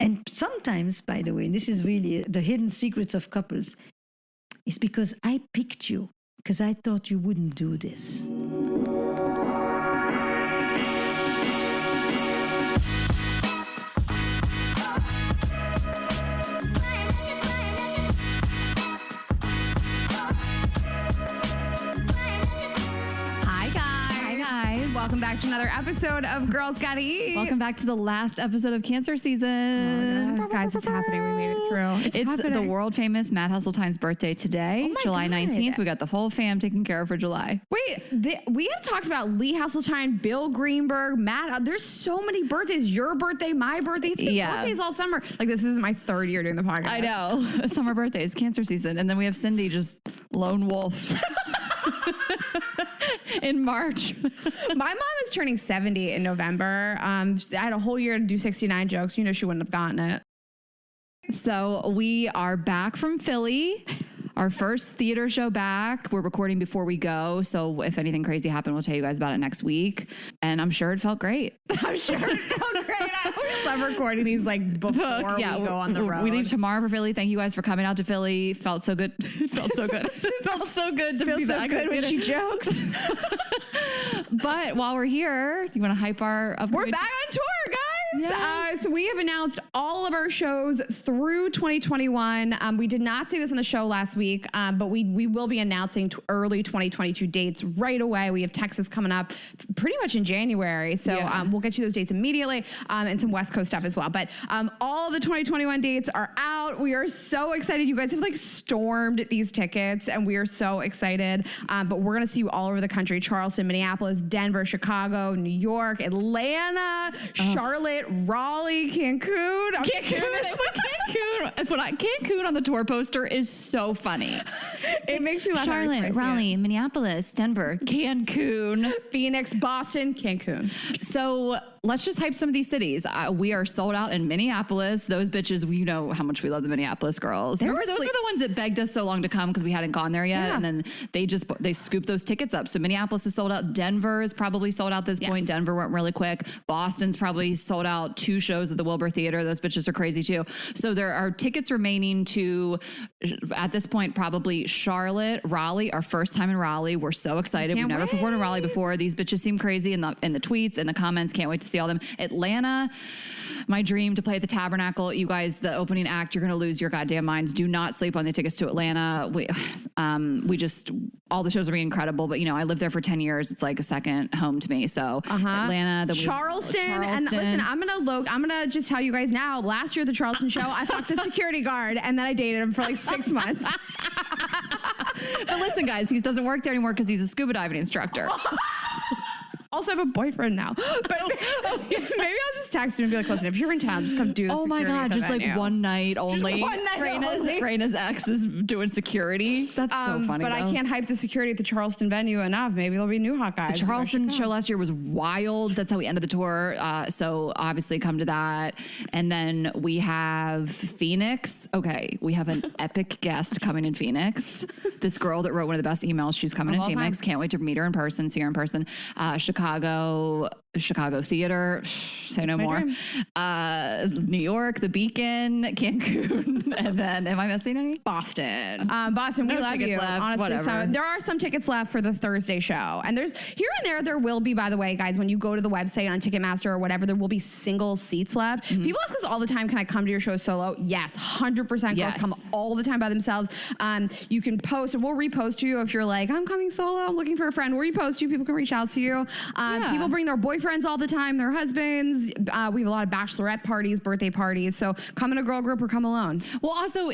And sometimes, by the way, this is really the hidden secrets of couples, is because I picked you because I thought you wouldn't do this. Welcome back to another episode of Girls Gotta Eat. Welcome back to the last episode of Cancer Season. Oh, guys, it's happening. We made it through. It's the world famous Matt Hasseltine's birthday today, July 19th. We got the whole fam taken care of for July. Wait, we have talked about Lee Hasseltine, Bill Greenberg, Matt. There's so many birthdays. Your birthday, my birthday. It's been birthdays all summer. Like, this is my third year doing the podcast. I know. Summer birthdays, Cancer Season. And then we have Cindy, just lone wolf. In March. My mom is turning 70 in November. I had a whole year to do 69 jokes. You know she wouldn't have gotten it. So we are back from Philly. Our first theater show back. We're recording before we go. So if anything crazy happened, we'll tell you guys about it next week. And I'm sure it felt great. I'm sure it felt great. I always love recording these like before we go on the road. We leave tomorrow for Philly. Thank you guys for coming out to Philly. Felt so good. It felt so good. It felt so good to be back. Good when she jokes. But while we're here, you want to hype our upcoming... We're back on tour, guys. Yes. So we have announced all of our shows through 2021. We did not say this on the show last week, but we will be announcing early 2022 dates right away. We have Texas coming up pretty much in January. So we'll get you those dates immediately, and some West Coast stuff as well. But all the 2021 dates are out. We are so excited. You guys have like stormed these tickets, and we are so excited. But we're going to see you all over the country: Charleston, Minneapolis, Denver, Chicago, New York, Atlanta, Charlotte, Raleigh, Cancun. Cancun on the tour poster is so funny. It makes me laugh. Charlotte, Raleigh, Minneapolis, Denver, Cancun, Phoenix, Boston, Cancun. So let's just hype some of these cities. We are sold out in Minneapolis. Those bitches, you know how much we love the Minneapolis girls. Remember, those were the ones that begged us so long to come because we hadn't gone there yet. Yeah. And then they scooped those tickets up. So Minneapolis is sold out. Denver is probably sold out at this point. Denver went really quick. Boston's probably sold out 2 shows at the Wilbur Theater. Those bitches are crazy too. So there are tickets remaining to, at this point, probably Charlotte, Raleigh, our first time in Raleigh. We're so excited. We've never performed in Raleigh before. These bitches seem crazy in the tweets and the comments. Can't wait to see all them. Atlanta, my dream to play at the Tabernacle. You guys, the opening act, you're going to lose your goddamn minds. Do not sleep on the tickets to Atlanta. We just, all the shows are being incredible, but you know, I lived there for 10 years. It's like a second home to me. So Atlanta, Charleston. And listen, I'm going to just tell you guys now, last year at the Charleston show, I fucked the security guard and then I dated him for like 6 months. But listen, guys, he doesn't work there anymore because he's a scuba diving instructor. Also have a boyfriend now. But maybe I'll just text him and be like, listen, if you're in town, just come do this. Oh my God, just venue. like one night only. Just one night only. Rayna's ex is doing security. That's so funny. But I can't hype the security at the Charleston venue enough. Maybe there'll be new hot guys. The Charleston show last year was wild. That's how we ended the tour. So obviously come to that. And then we have Phoenix. Okay, we have an epic guest coming in Phoenix. This girl that wrote one of the best emails. She's coming in Phoenix. Can't wait to meet her in person, see her in person. Chicago Theater, say no more. New York, the Beacon, Cancun, and then am I missing any? Boston. Boston, we love you. Honestly, so there are some tickets left for the Thursday show, and there's here and there will be. By the way, guys, when you go to the website on Ticketmaster or whatever, there will be single seats left. People ask us all the time, "Can I come to your show solo?" Yes, 100%. Girls come all the time by themselves. You can post, and we'll repost you if you're like, "I'm coming solo. I'm looking for a friend." We'll repost you. People can reach out to you. People bring their boyfriends all the time, their husbands. We have a lot of bachelorette parties, birthday parties. So come in a girl group or come alone. Well, also,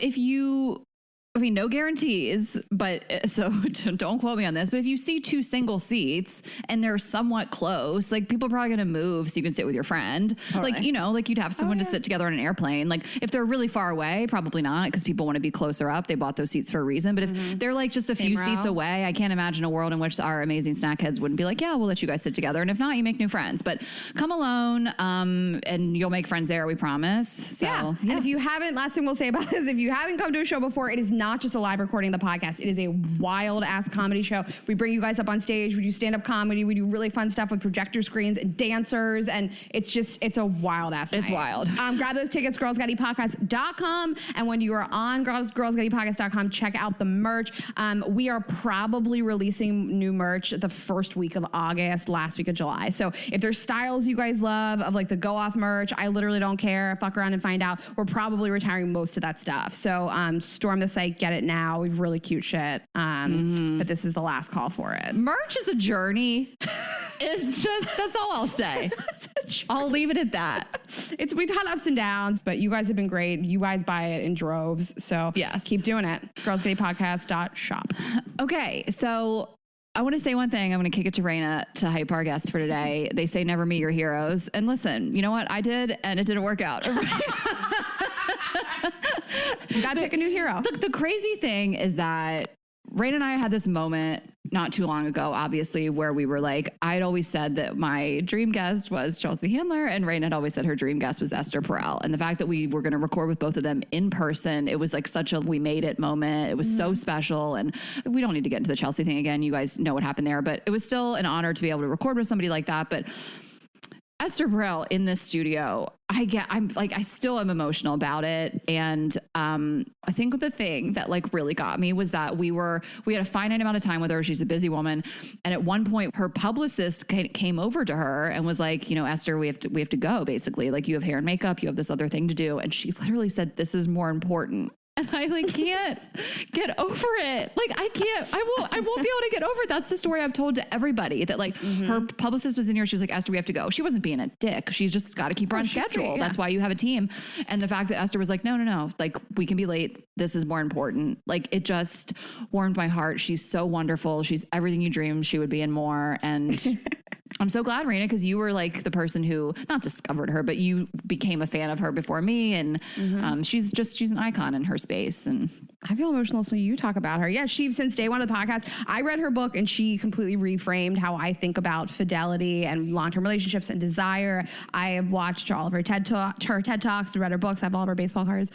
no guarantees, but so don't quote me on this, but if you see 2 single seats and they're somewhat close, like people are probably going to move so you can sit with your friend. Like, you know, like you'd have someone to sit together on an airplane. Like if they're really far away, probably not because people want to be closer up. They bought those seats for a reason. But if they're like just a few seats away, I can't imagine a world in which our amazing snack heads wouldn't be like, yeah, we'll let you guys sit together. And if not, you make new friends. But come alone and you'll make friends there, we promise. So, And if you haven't, last thing we'll say about this, if you haven't come to a show before, it is not not just a live recording of the podcast. It is a wild ass comedy show. We bring you guys up on stage. We do stand-up comedy. We do really fun stuff with projector screens and dancers. And it's a wild ass night. It's wild. Grab those tickets, girlsgottepodcast.com. And when you are on girlsgottepodcast.com, check out the merch. We are probably releasing new merch the first week of August, last week of July. So if there's styles you guys love of like the go off merch, I literally don't care. Fuck around and find out. We're probably retiring most of that stuff. So storm the site, get it now. We have really cute shit. But this is the last call for it. Merch is a journey. It's just, that's all I'll say. I'll leave it at that. We've had ups and downs, but you guys have been great. You guys buy it in droves. So yes, keep doing it. girlsgottepodcast.shop. Okay. So I want to say one thing. I'm going to kick it to Rayna to hype our guests for today. They say never meet your heroes. And listen, you know what? I did, and it didn't work out. You got to pick a new hero. Look, the crazy thing is that Rayna and I had this moment not too long ago, obviously, where we were like, I'd always said that my dream guest was Chelsea Handler, and Rayna had always said her dream guest was Esther Perel. And the fact that we were going to record with both of them in person, it was like such a we made it moment. It was so special. And we don't need to get into the Chelsea thing again. You guys know what happened there, but it was still an honor to be able to record with somebody like that. But Esther Perel in this studio, I still am emotional about it. And I think the thing that like really got me was that we had a finite amount of time with her. She's a busy woman. And at one point her publicist came over to her and was like, you know, Esther, we have to go, basically. Like, you have hair and makeup, you have this other thing to do. And she literally said, this is more important. And I like can't get over it. Like I won't be able to get over it. That's the story I've told to everybody, that like her publicist was in here. She was like, Esther, we have to go. She wasn't being a dick. She's just got to keep her on schedule. Sweet, yeah. That's why you have a team. And the fact that Esther was like, no, like we can be late. This is more important. Like, it just warmed my heart. She's so wonderful. She's everything you dreamed she would be and more. And I'm so glad, Rayna, because you were like the person who not discovered her, but you became a fan of her before me. And she's an icon in her space. And I feel emotional. So you talk about her. Yeah. She, since day one of the podcast, I read her book and she completely reframed how I think about fidelity and long-term relationships and desire. I have watched all of her TED Talks, read her books. I have all of her baseball cards.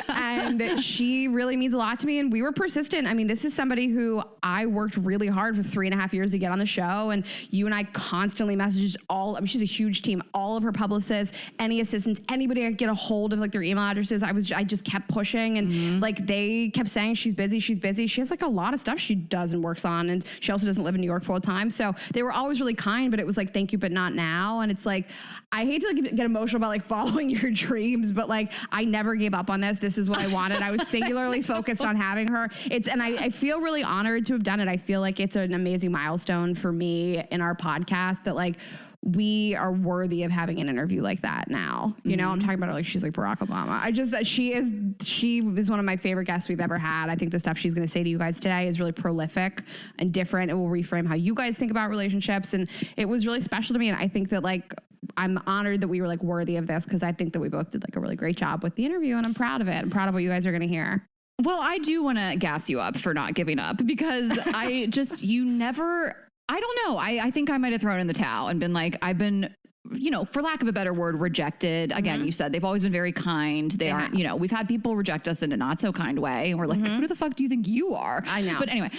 And she really means a lot to me. And we were persistent. I mean, this is somebody who I worked really hard for 3.5 years to get on the show. And you and I constantly messaged she's a huge team, all of her publicists, any assistants, anybody I could get a hold of, like their email addresses. I just kept pushing, and like they kept saying she's busy. She has like a lot of stuff she does and works on, and she also doesn't live in New York full time. So they were always really kind, but it was like, thank you, but not now. And it's like, I hate to like get emotional about like following your dreams, but like I never gave up on this. This is what I wanted. I was singularly focused on having her. And I feel really honored to have done it. I feel like it's an amazing milestone for me in our podcast that like we are worthy of having an interview like that now. You know, I'm talking about her like she's like Barack Obama. She is one of my favorite guests we've ever had. I think the stuff she's going to say to you guys today is really prolific and different. It will reframe how you guys think about relationships. And it was really special to me. And I think that like, I'm honored that we were like worthy of this, because I think that we both did like a really great job with the interview, and I'm proud of it. I'm proud of what you guys are going to hear. Well, I do want to gas you up for not giving up, because I don't know. I think I might have thrown in the towel and been like, I've been, you know, for lack of a better word, rejected. Again, you said they've always been very kind. They aren't, you know, we've had people reject us in a not so kind way. And we're like, who the fuck do you think you are? I know. But anyway,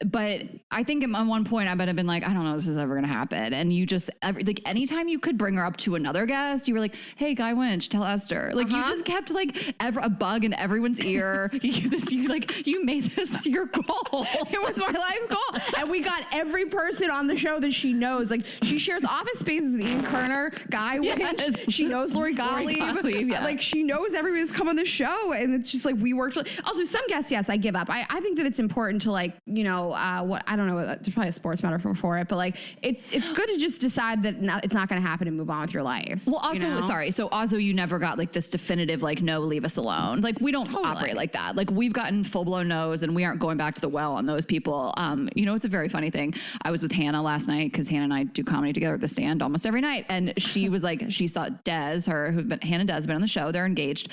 but I think at one point I might have been like, I don't know if this is ever going to happen. And you just, like anytime you could bring her up to another guest, you were like, hey, Guy Winch, tell Esther. Like you just kept like a bug in everyone's ear. You made this your goal. It was my life's goal. And we got every person on the show that she knows. Like she shares office spaces with Ian Kerner, Guy Winch. She knows Lori Gottlieb. Yeah. Like she knows everybody that's come on the show, and it's just like we worked. Also, some guests, yes, I give up. I think that it's important to like, you know, what I don't know. There's probably a sports metaphor for it, but like it's good to just decide that it's not going to happen and move on with your life. Well, also, you know? sorry. So also, you never got like this definitive like no, leave us alone. Like we don't operate like that. Like we've gotten full blown no's, and we aren't going back to the well on those people. You know, it's a very funny thing. I was with Hannah last night because Hannah and I do comedy together at the Stand almost every night. And she was like, she saw Hannah Des been on the show. They're engaged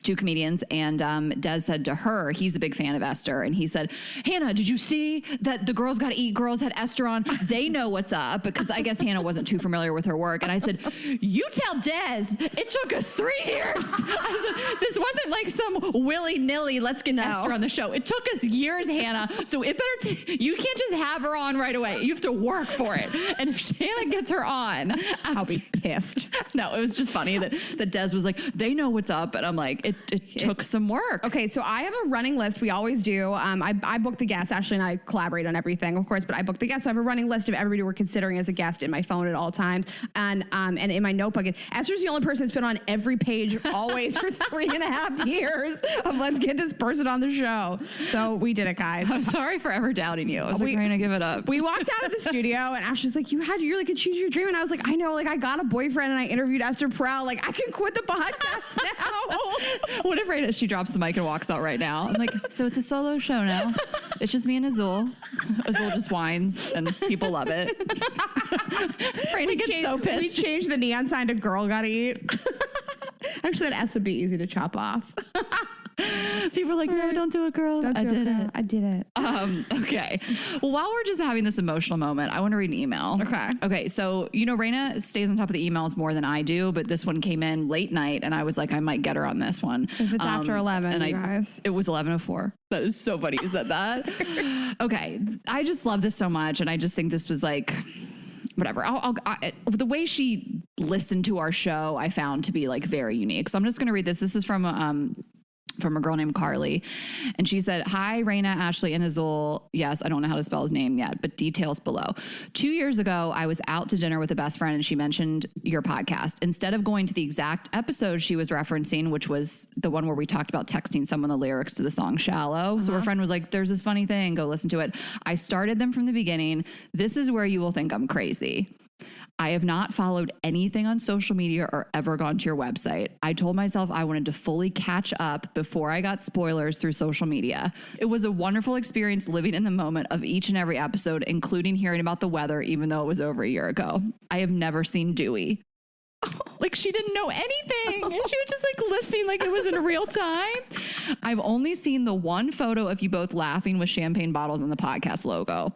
two comedians, and Des said to her, he's a big fan of Esther, and he said, Hannah, did you see that the Girls Gotta Eat girls had Esther on? They know what's up, because I guess Hannah wasn't too familiar with her work. And I said, you tell Des, it took us 3 years. I said, this wasn't like some willy-nilly, let's get Esther on the show. It took us years, Hannah, so it better, you can't just have her on right away. You have to work for it. And if Hannah gets her on, I'll be pissed. No, it was just funny that Des was like, they know what's up. And I'm like, it took some work. Okay, so I have a running list. We always do. I book the guests. Ashley and I collaborate on everything, of course, but I book the guests. So I have a running list of everybody we're considering as a guest in my phone at all times. And in my notebook. Esther's the only person that's been on every page always for 3.5 years of let's get this person on the show. So we did it, guys. I'm sorry for ever doubting you. I was like, Rayna, give it up. We walked out of the studio and Ashley's like, you really could choose your dream. And I was like, I know, like I got a boyfriend and I interviewed Esther Perel. Like I can quit the podcast now. What if Rayna, she drops the mic and walks out right now? I'm like, so it's a solo show now. It's just me and Azul. Azul just whines and people love it. Rayna gets so pissed. We changed the neon sign to Girl Gotta Eat. Actually, that S would be easy to chop off. People are like, no, don't do it, girl. I did it. I did it. Okay. Well, while we're just having this emotional moment, I want to read an email. Okay. So, Rayna stays on top of the emails more than I do, but this one came in late night and I was like, I might get her on this one. If it's after 11, you guys. It was 11:04. That is so funny you said that. Okay. I just love this so much. And I just think this was like, whatever. The way she listened to our show, I found to be like very unique. So I'm just going to read this. This is from a girl named Carly. And she said, hi, Rayna, Ashley, and Azul. Yes, I don't know how to spell his name yet, but details below. 2 years ago, I was out to dinner with a best friend and she mentioned your podcast. Instead of going to the exact episode she was referencing, which was the one where we talked about texting someone the lyrics to the song Shallow. So her friend was like, there's this funny thing, go listen to it. I started them from the beginning. This is where you will think I'm crazy. I have not followed anything on social media or ever gone to your website. I told myself I wanted to fully catch up before I got spoilers through social media. It was a wonderful experience living in the moment of each and every episode, including hearing about the weather, even though it was over a year ago. I have never seen Dewey. Like she didn't know anything. And she was just like listening like it was in real time. I've only seen the one photo of you both laughing with champagne bottles and the podcast logo.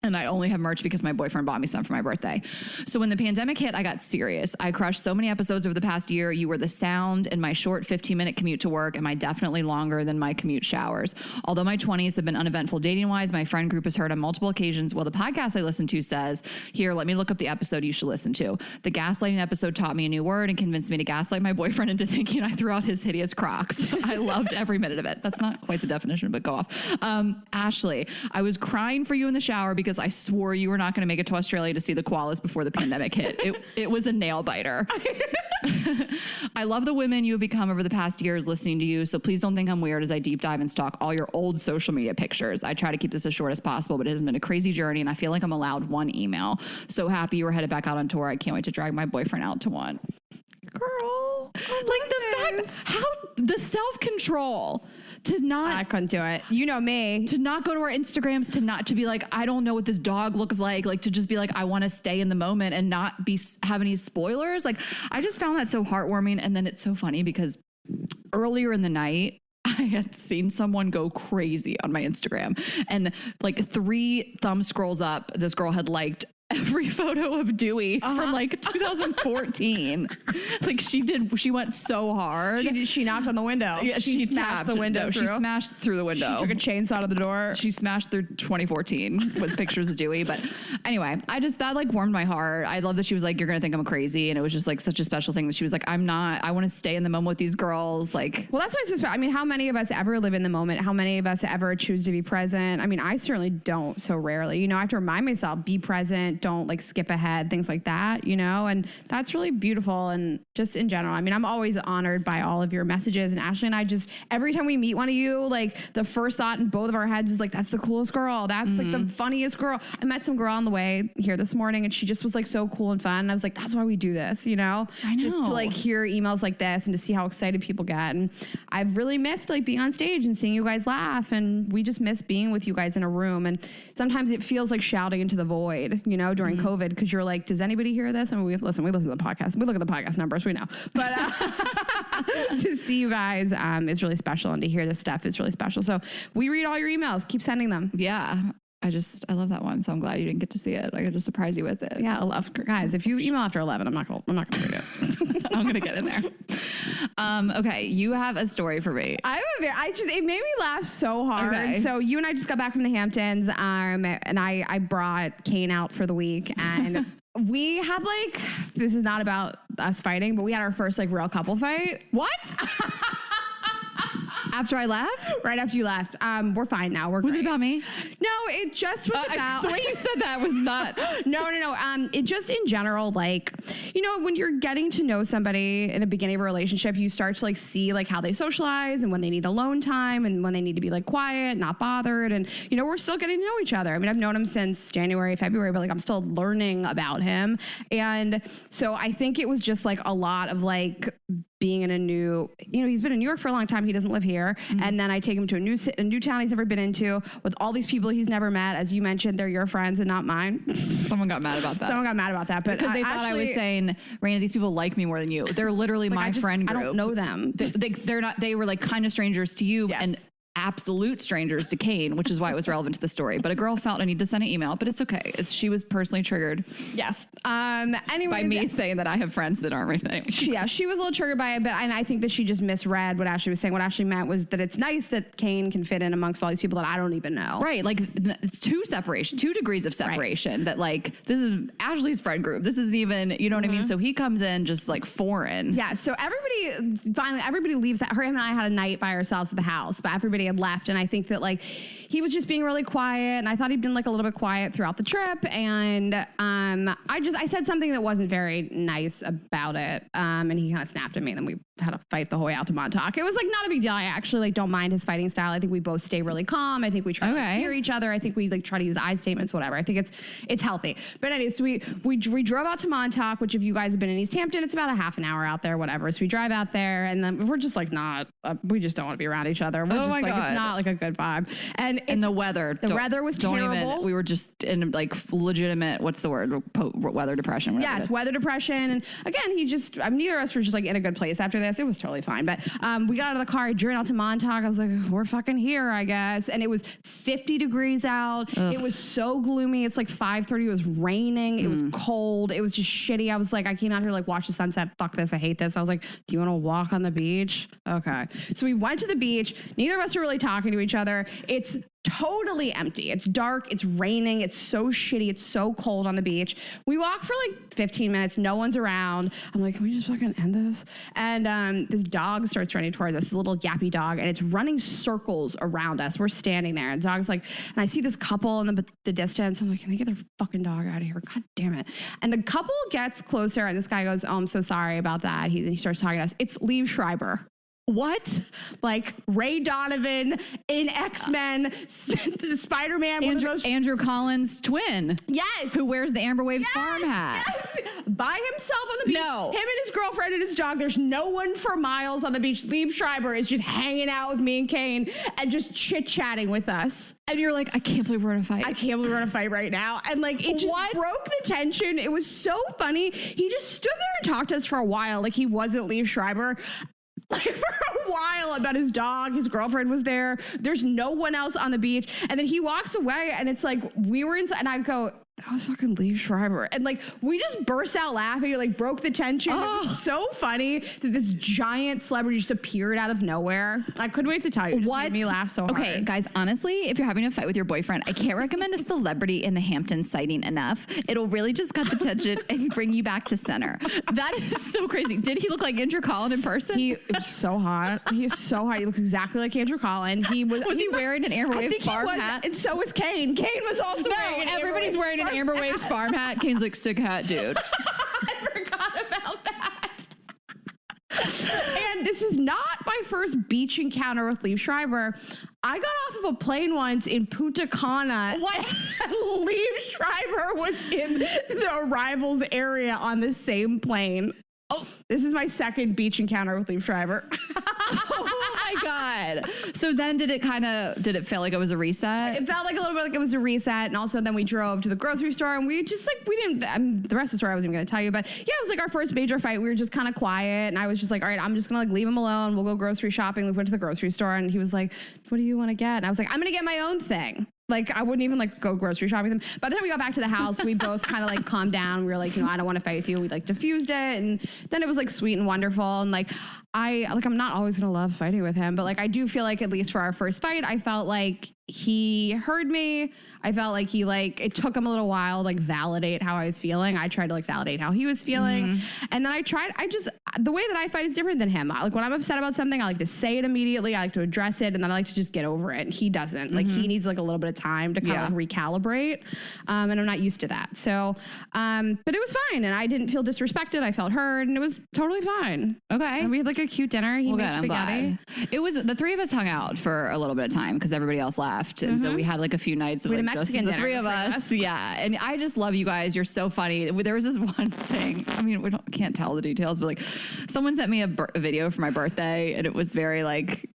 And I only have merch because my boyfriend bought me some for my birthday. So when the pandemic hit, I got serious. I crushed so many episodes over the past year. You were the sound in my short 15-minute commute to work and my definitely longer than my commute showers. Although my 20s have been uneventful dating-wise, my friend group has heard on multiple occasions, well, the podcast I listen to says, here, let me look up the episode you should listen to. The gaslighting episode taught me a new word and convinced me to gaslight my boyfriend into thinking I threw out his hideous Crocs. I loved every minute of it. That's not quite the definition, but go off. Ashley, I was crying for you in the shower because I swore you were not going to make it to Australia to see the koalas before the pandemic hit. It was a nail biter. I love the women you have become over the past years listening to you, so please don't think I'm weird as I deep dive and stalk all your old social media pictures. I try to keep this as short as possible, but it has been a crazy journey and I feel like I'm allowed one email. So happy you were headed back out on tour. I can't wait to drag my boyfriend out to one. Girl, like the fact, how the self-control to not, I couldn't do it. You know me. To not go to our Instagrams, to be like, I don't know what this dog looks like to just be like, I want to stay in the moment and not have any spoilers. Like, I just found that so heartwarming. And then it's so funny because earlier in the night, I had seen someone go crazy on my Instagram and like 3 thumb scrolls up, this girl had liked every photo of Dewey from like 2014. Like she went so hard. She knocked on the window. Yeah, she tapped the window. She smashed through the window. She took a chainsaw to the door. She smashed through 2014 with pictures of Dewey. But anyway, that like warmed my heart. I love that she was like, you're going to think I'm crazy. And it was just like such a special thing that she was like, I'm not, I want to stay in the moment with these girls. Like, well, that's why it's so special. I mean, how many of us ever live in the moment? How many of us ever choose to be present? I mean, I certainly don't so rarely, I have to remind myself, be present, don't like skip ahead, things like that, and that's really beautiful. And just in general, I mean, I'm always honored by all of your messages, and Ashley and I just, every time we meet one of you, like the first thought in both of our heads is like, that's the coolest girl. That's like the funniest girl. I met some girl on the way here this morning and she just was like so cool and fun. And I was like, that's why we do this, I know. Just to like hear emails like this and to see how excited people get. And I've really missed like being on stage and seeing you guys laugh. And we just miss being with you guys in a room. And sometimes it feels like shouting into the void, during COVID, because you're like, does anybody hear this? I mean, we listen to the podcast. We look at the podcast numbers, we know. But to see you guys is really special, and to hear this stuff is really special. So we read all your emails. Keep sending them. Yeah. I love that one. So I'm glad you didn't get to see it. I could just surprise you with it. Yeah, I love guys. If you email after 11, I'm not gonna read it. I'm gonna get in there. Okay, you have a story for me. It made me laugh so hard. Okay. So you and I just got back from the Hamptons, and I brought Kane out for the week, and we had this is not about us fighting, but we had our first real couple fight. What? After I left? Right after you left. We're fine now. Was it about me? No, it just was about... The way you said that was not... No. It just in general, when you're getting to know somebody in the beginning of a relationship, you start to see how they socialize and when they need alone time and when they need to be quiet, not bothered. And, we're still getting to know each other. I mean, I've known him since January, February, but I'm still learning about him. And so I think it was just a lot of being in a new, he's been in New York for a long time. He doesn't live here. Mm-hmm. And then I take him to a new town he's never been into with all these people he's never met. As you mentioned, they're your friends and not mine. Someone got mad about that. But because they thought I was saying, Rayna, these people like me more than you. They're literally my friend group. I don't know them. They're not, they were kind of strangers to you. Yes. And absolute strangers to Kane, which is why it was relevant to the story. But a girl felt I need to send an email, but it's okay. She was personally triggered. Yes. Anyway, by me saying that I have friends that aren't right. Yeah, she was a little triggered by it, and I think that she just misread what Ashley was saying. What Ashley meant was that it's nice that Kane can fit in amongst all these people that I don't even know. Right. It's 2 degrees of separation. Right. That this is Ashley's friend group. This isn't even, you know what I mean? So he comes in just foreign. Yeah. So everybody leaves. Him and I had a night by ourselves at the house, but everybody had left. And I think that he was just being really quiet, and I thought he'd been a little bit quiet throughout the trip. And I said something that wasn't very nice about it. And he kind of snapped at me, and then we had a fight the whole way out to Montauk. It was not a big deal. I actually don't mind his fighting style. I think we both stay really calm. I think we try to hear each other. I think we try to use I statements, whatever. I think it's healthy. But anyways, so we drove out to Montauk, which if you guys have been in East Hampton, it's about a half an hour out there, whatever. So we drive out there, and then we're just we just don't want to be around each other. We're just it's not a good vibe. And the weather. The weather was terrible. We were just in legitimate, what's the word? Weather depression. Yes, weather depression. And again, neither of us were just in a good place after this. It was totally fine. But we got out of the car, I drove out to Montauk. I was like, we're fucking here, I guess. And it was 50 degrees out. Ugh. It was so gloomy. It's 5:30. It was raining. It was cold. It was just shitty. I was I came out here watch the sunset. Fuck this. I hate this. I was like, do you want to walk on the beach? Okay. So we went to the beach. Neither of us are really talking to each other. It's totally empty. It's dark. It's raining. It's so shitty. It's so cold on the beach. We walk for 15 minutes. No one's around. I'm like, can we just fucking end this? And this dog starts running towards us, this little yappy dog, and it's running circles around us. We're standing there, and the dog's and I see this couple in the distance. I'm like, can they get their fucking dog out of here? God damn it. And the couple gets closer, and this guy goes, oh, I'm so sorry about that. He starts talking to us. It's Liev Schreiber. What? Ray Donovan in X-Men, Spider-Man. Andrew Collins' twin. Yes. Who wears the Amber Waves farm hat. Yes. By himself on the beach. No. Him and his girlfriend and his dog. There's no one for miles on the beach. Liev Schreiber is just hanging out with me and Kane and just chit-chatting with us. And you're like, I can't believe we're in a fight. I can't believe we're in a fight right now. And it just broke the tension. It was so funny. He just stood there and talked to us for a while he wasn't Liev Schreiber. For a while about his dog. His girlfriend was there. There's no one else on the beach. And then he walks away, and it's we were inside, and I go, that was fucking Liev Schreiber. And we just burst out laughing, broke the tension. Oh. It was so funny that this giant celebrity just appeared out of nowhere. I couldn't wait to tell you. It just made me laugh so hard. Okay, guys, honestly, if you're having a fight with your boyfriend, I can't recommend a celebrity in the Hamptons sighting enough. It'll really just cut the tension and bring you back to center. That is so crazy. Did he look like Andrew Collins in person? He was so hot. He is so hot. He looks exactly like Andrew Collins. Was he wearing an Amber Waves farm hat? And so was Kane. Kane was also wearing an everybody's wearing an Amber Waves farm hat. Kane's sick hat, dude. I forgot about that. And this is not my first beach encounter with Liev Schreiber. I got off of a plane once in Punta Cana. What? Liev Schreiber was in the arrivals area on the same plane. Oh, this is my second beach encounter with Liev Schreiber. Oh my God. So then did it feel like it was a reset? It felt like a little bit like it was a reset. And also then we drove to the grocery store and we just like, we didn't, the rest of the story I wasn't even going to tell you, but yeah, it was like our first major fight. We were just kind of quiet and I was just like, all right, I'm just going to like leave him alone. We'll go grocery shopping. We went to the grocery store and he was like, what do you want to get? And I was like, I'm going to get my own thing. Like, I wouldn't even like go grocery shopping with him. By the time we got back to the house, we both kind of like calmed down. We were like, I don't want to fight with you. We like diffused it. And then it was like sweet and wonderful. And like, I'm not always going to love fighting with him, but like, I do feel like at least for our first fight, I felt like he heard me. I felt like it took him a little while to like validate how I was feeling. I tried to like validate how he was feeling. And then the way that I fight is different than him. Like when I'm upset about something, I like to say it immediately. I like to address it. And then I like to just get over it. And he doesn't. Like he needs like a little bit of time to kind of like recalibrate. And I'm not used to that. So, but it was fine. And I didn't feel disrespected. I felt heard and it was totally fine. Okay. And we had like a cute dinner. He made spaghetti. It was, the three of us hung out for a little bit of time because everybody else left. And so we had like a few nights of like just the three of us. Yeah. And I just love you guys. You're so funny. There was this one thing. I mean, can't tell the details, but like someone sent me a video for my birthday and it was very like,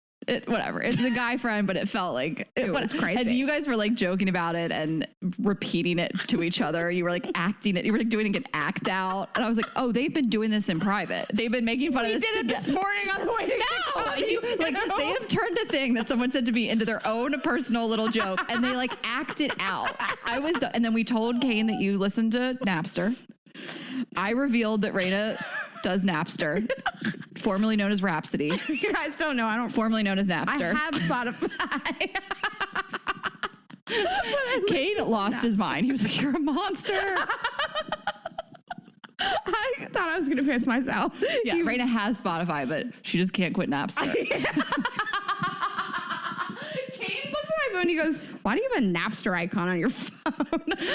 whatever. It's a guy friend, but it felt like it was crazy. And you guys were like joking about it and repeating it to each other. You were like acting it. You were like doing an act out. And I was like, oh, they've been doing this in private. They've been making fun of this. We did it this morning on the way to they have turned a thing that someone said to me into their own personal little joke and they like act it out. And then we told Kane that you listened to Napster. I revealed that Rayna does Napster, formerly known as Rhapsody. You guys don't know. I don't. Formerly known as Napster. I have Spotify. Kane lost his mind. He was like, "You're a monster." I thought I was going to piss myself. Yeah, Rayna has Spotify, but she just can't quit Napster. And he goes, why do you have a Napster icon on your phone?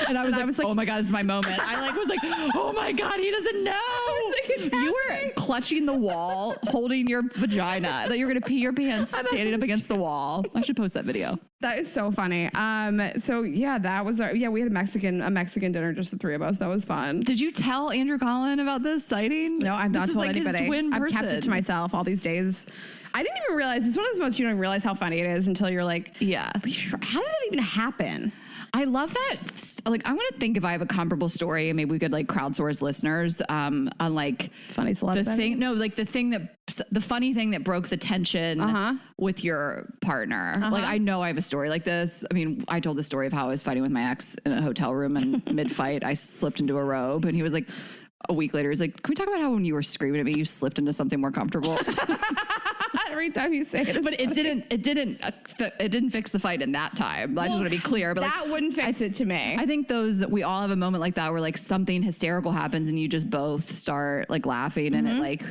And I was like, oh my God, this is my moment. I was like, oh my God, he doesn't know. You were clutching the wall, holding your vagina, that you were going to pee your pants standing up against the wall. I should post that video. That is so funny. So yeah, that was we had a Mexican dinner, just the three of us. That was fun. Did you tell Andrew Collin about this sighting? No, I've not told anybody. His twin person. I've kept it to myself all these days. I didn't even realize, it's one of those moments you don't realize how funny it is until you're like, yeah, how did that even happen? I love that. Like, I want to think if I have a comparable story, and maybe we could like crowdsource listeners on like funny celeb thing. No, like the funny thing that broke the tension with your partner. Like, I know I have a story like this. I mean, I told the story of how I was fighting with my ex in a hotel room, and mid-fight, I slipped into a robe, and he was like, a week later, he's like, can we talk about how when you were screaming at me, you slipped into something more comfortable? Every time you say it, but it didn't fix the fight in that time. I just want to be clear, but that wouldn't fix it to me. I think we all have a moment like that where like something hysterical happens and you just both start like laughing and it like,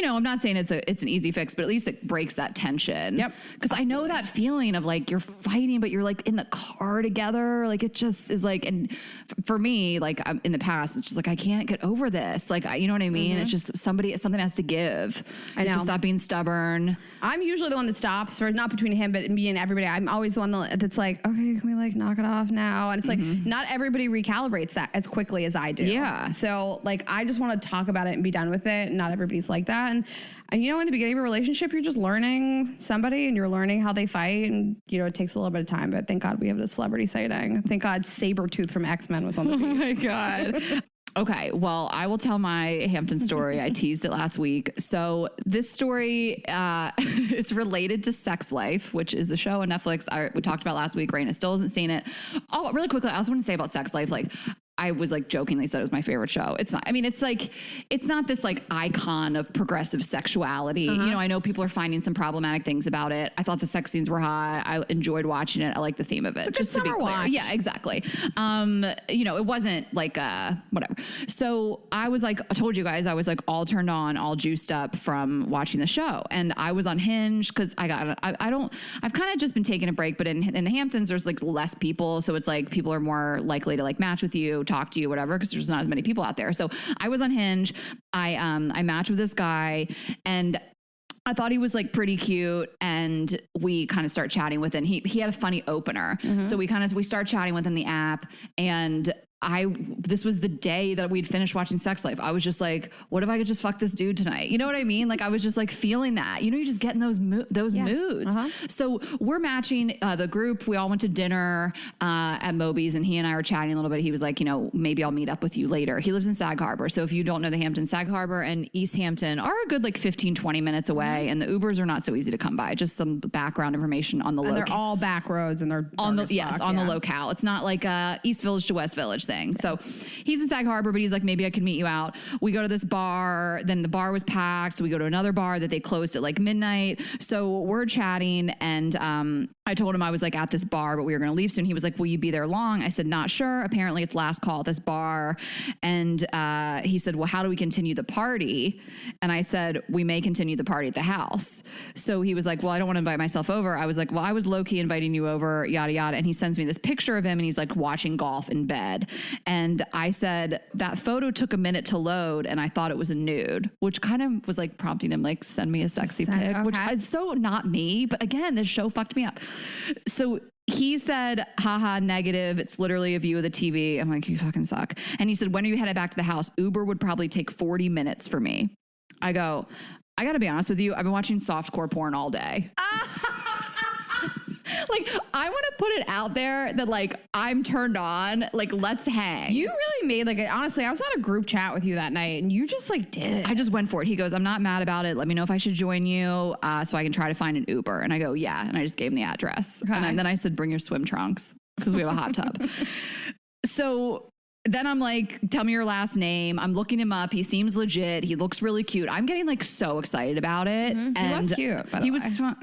I'm not saying it's an easy fix, but at least it breaks that tension. Yep. Because I know that feeling of like you're fighting, but you're like in the car together. Like it just is like, and for me, like in the past, it's just like I can't get over this. Like you know what I mean? It's just something has to give. I know. To stop being stubborn. I'm usually the one that stops, or not between him, but me and everybody. I'm always the one that's like, okay, can we like knock it off now? And it's like, not everybody recalibrates that as quickly as I do. Yeah. So like, I just want to talk about it and be done with it. Not everybody's like that. And in the beginning of a relationship, you're just learning somebody and you're learning how they fight. And, it takes a little bit of time, but thank God we have the celebrity sighting. Thank God Sabretooth from X-Men was on the beach. Oh my God. Okay, well, I will tell my Hampton story. I teased it last week. So this story, it's related to Sex Life, which is a show on Netflix we talked about last week. Rayna still hasn't seen it. Oh, really quickly, I also want to say about Sex Life, like, I was like jokingly said it was my favorite show. It's not, I mean, it's like, it's not this like icon of progressive sexuality. I know people are finding some problematic things about it. I thought the sex scenes were hot. I enjoyed watching it. I like the theme of it. It's just to be clear. Watch. Yeah, exactly. It wasn't like whatever. So I was like, I told you guys, I was like all turned on, all juiced up from watching the show. And I was on Hinge because I've kind of just been taking a break, but in the Hamptons, there's like less people. So it's like people are more likely to like match with you, talk to you, whatever, because there's not as many people out there. So I was on Hinge. I matched with this guy and I thought he was like pretty cute, and we kind of start chatting with him. He had a funny opener. So we start chatting within the app, and this was the day that we'd finished watching Sex Life. I was just like, what if I could just fuck this dude tonight? You know what I mean? Like I was just like feeling that, you just get in those moods. So we're matching the group. We all went to dinner at Moby's, and he and I were chatting a little bit. He was like, maybe I'll meet up with you later. He lives in Sag Harbor. So if you don't know the Hamptons, Sag Harbor and East Hampton are a good like 15, 20 minutes away. And the Ubers are not so easy to come by. Just some background information on the locale. They're all back roads and they're on the the locale. It's not like a East Village to West Village thing. So he's in Sag Harbor, but he's like, maybe I can meet you out. We go to this bar, then the bar was packed. So we go to another bar that they closed at like midnight. So we're chatting, and I told him I was like at this bar, but we were going to leave soon. He was like, will you be there long? I said, not sure. Apparently it's last call at this bar. And he said, well, how do we continue the party? And I said, we may continue the party at the house. So he was like, well, I don't want to invite myself over. I was like, well, I was low-key inviting you over, yada, yada. And he sends me this picture of him, and he's like watching golf in bed. And I said, that photo took a minute to load, and I thought it was a nude, which kind of was like prompting him, like, send me a sexy pic, which is so not me. But again, this show fucked me up. So he said, haha, negative. It's literally a view of the TV. I'm like, you fucking suck. And he said, when are you headed back to the house? Uber would probably take 40 minutes for me. I go, I got to be honest with you. I've been watching softcore porn all day. Like, I want to put it out there that like, I'm turned on, like, let's hang. You really made like, honestly, I was on a group chat with you that night and you just like did it. I just went for it. He goes, I'm not mad about it. Let me know if I should join you so I can try to find an Uber. And I go, yeah. And I just gave him the address. Okay. And then I said, bring your swim trunks because we have a hot tub. So then I'm like, tell me your last name. I'm looking him up. He seems legit. He looks really cute. I'm getting like so excited about it. Mm-hmm. And he was cute, by the way.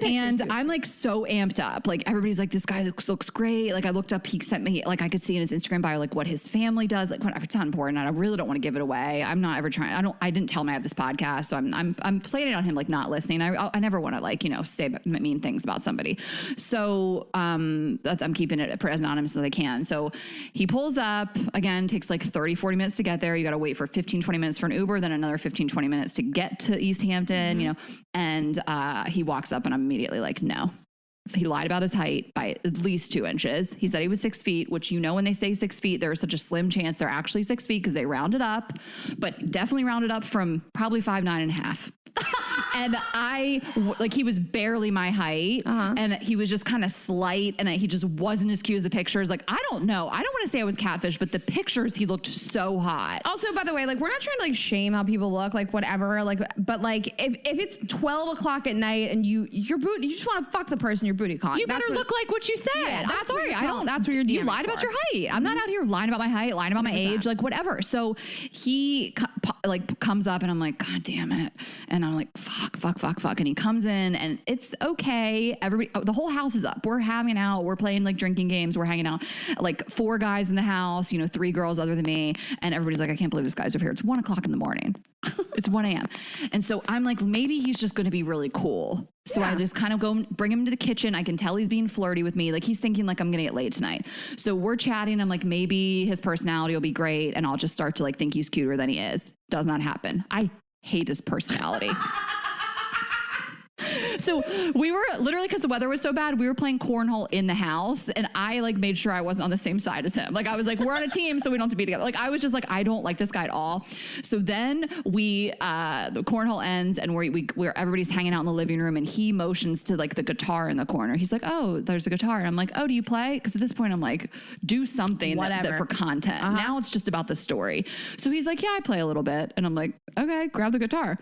And I'm like so amped up. Like everybody's like, this guy looks great. Like I looked up, he sent me, like I could see in his Instagram bio, like what his family does. Like whatever, it's not important. I really don't want to give it away. I'm not ever trying. I didn't tell him I have this podcast. So I'm planning on him like not listening. I never want to like, say mean things about somebody. So I'm keeping it as anonymous as I can. So he pulls up again, takes like 30, 40 minutes to get there. You got to wait for 15, 20 minutes for an Uber, then another 15, 20 minutes to get to East Hampton, and he walks up and I'm immediately like, no. He lied about his height by at least 2 inches. He said he was 6 feet, which, when they say 6 feet, there is such a slim chance they're actually 6 feet because they rounded up, but definitely rounded up from probably 5'9.5". And he was barely my height, and he was just kind of slight, and he just wasn't as cute as the pictures. Like, I don't know. I don't want to say I was catfish, but the pictures, he looked so hot. Also, by the way, like, we're not trying to like shame how people look, like whatever, like, but like if it's 12 o'clock at night and you just want to fuck the person you're booty calling. You better look like what you said. Yeah, I'm sorry. That's where you're You lied about your height. I'm not out here lying about my height, lying about my age, like whatever. So he comes up and I'm like, God damn it. And I'm like, fuck. And he comes in and it's okay. Everybody, the whole house is up. We're hanging out. We're playing like drinking games. We're hanging out, like 4 guys in the house, 3 girls other than me. And everybody's like, I can't believe this guy's over here. It's 1 o'clock in the morning. It's 1 a.m. And so I'm like, maybe he's just going to be really cool. So I just kind of go bring him to the kitchen. I can tell he's being flirty with me. Like he's thinking like I'm going to get laid tonight. So we're chatting. I'm like, maybe his personality will be great. And I'll just start to like think he's cuter than he is. Does not happen. I hate his personality. So we were literally, because the weather was so bad, we were playing cornhole in the house, and I like made sure I wasn't on the same side as him. Like I was like, we're on a team, so we don't have to be together. Like I was just like, I don't like this guy at all. So then the cornhole ends, and we're everybody's hanging out in the living room, and he motions to like the guitar in the corner. He's like, oh, there's a guitar. And I'm like, oh, do you play? Because at this point I'm like, do something that for content. Now it's just about the story. So he's like, yeah, I play a little bit. And I'm like, okay, grab the guitar.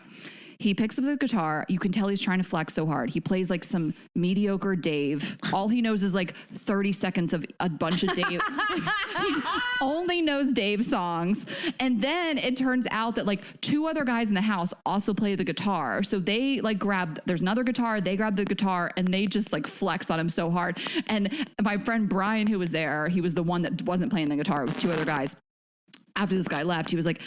He picks up the guitar. You can tell he's trying to flex so hard. He plays like some mediocre Dave. All he knows is like 30 seconds of a bunch of Dave. He only knows Dave songs. And then it turns out that like 2 other guys in the house also play the guitar. So they like there's another guitar. They grab the guitar and they just like flex on him so hard. And my friend Brian, who was there, he was the one that wasn't playing the guitar. It was 2 other guys. After this guy left, he was like,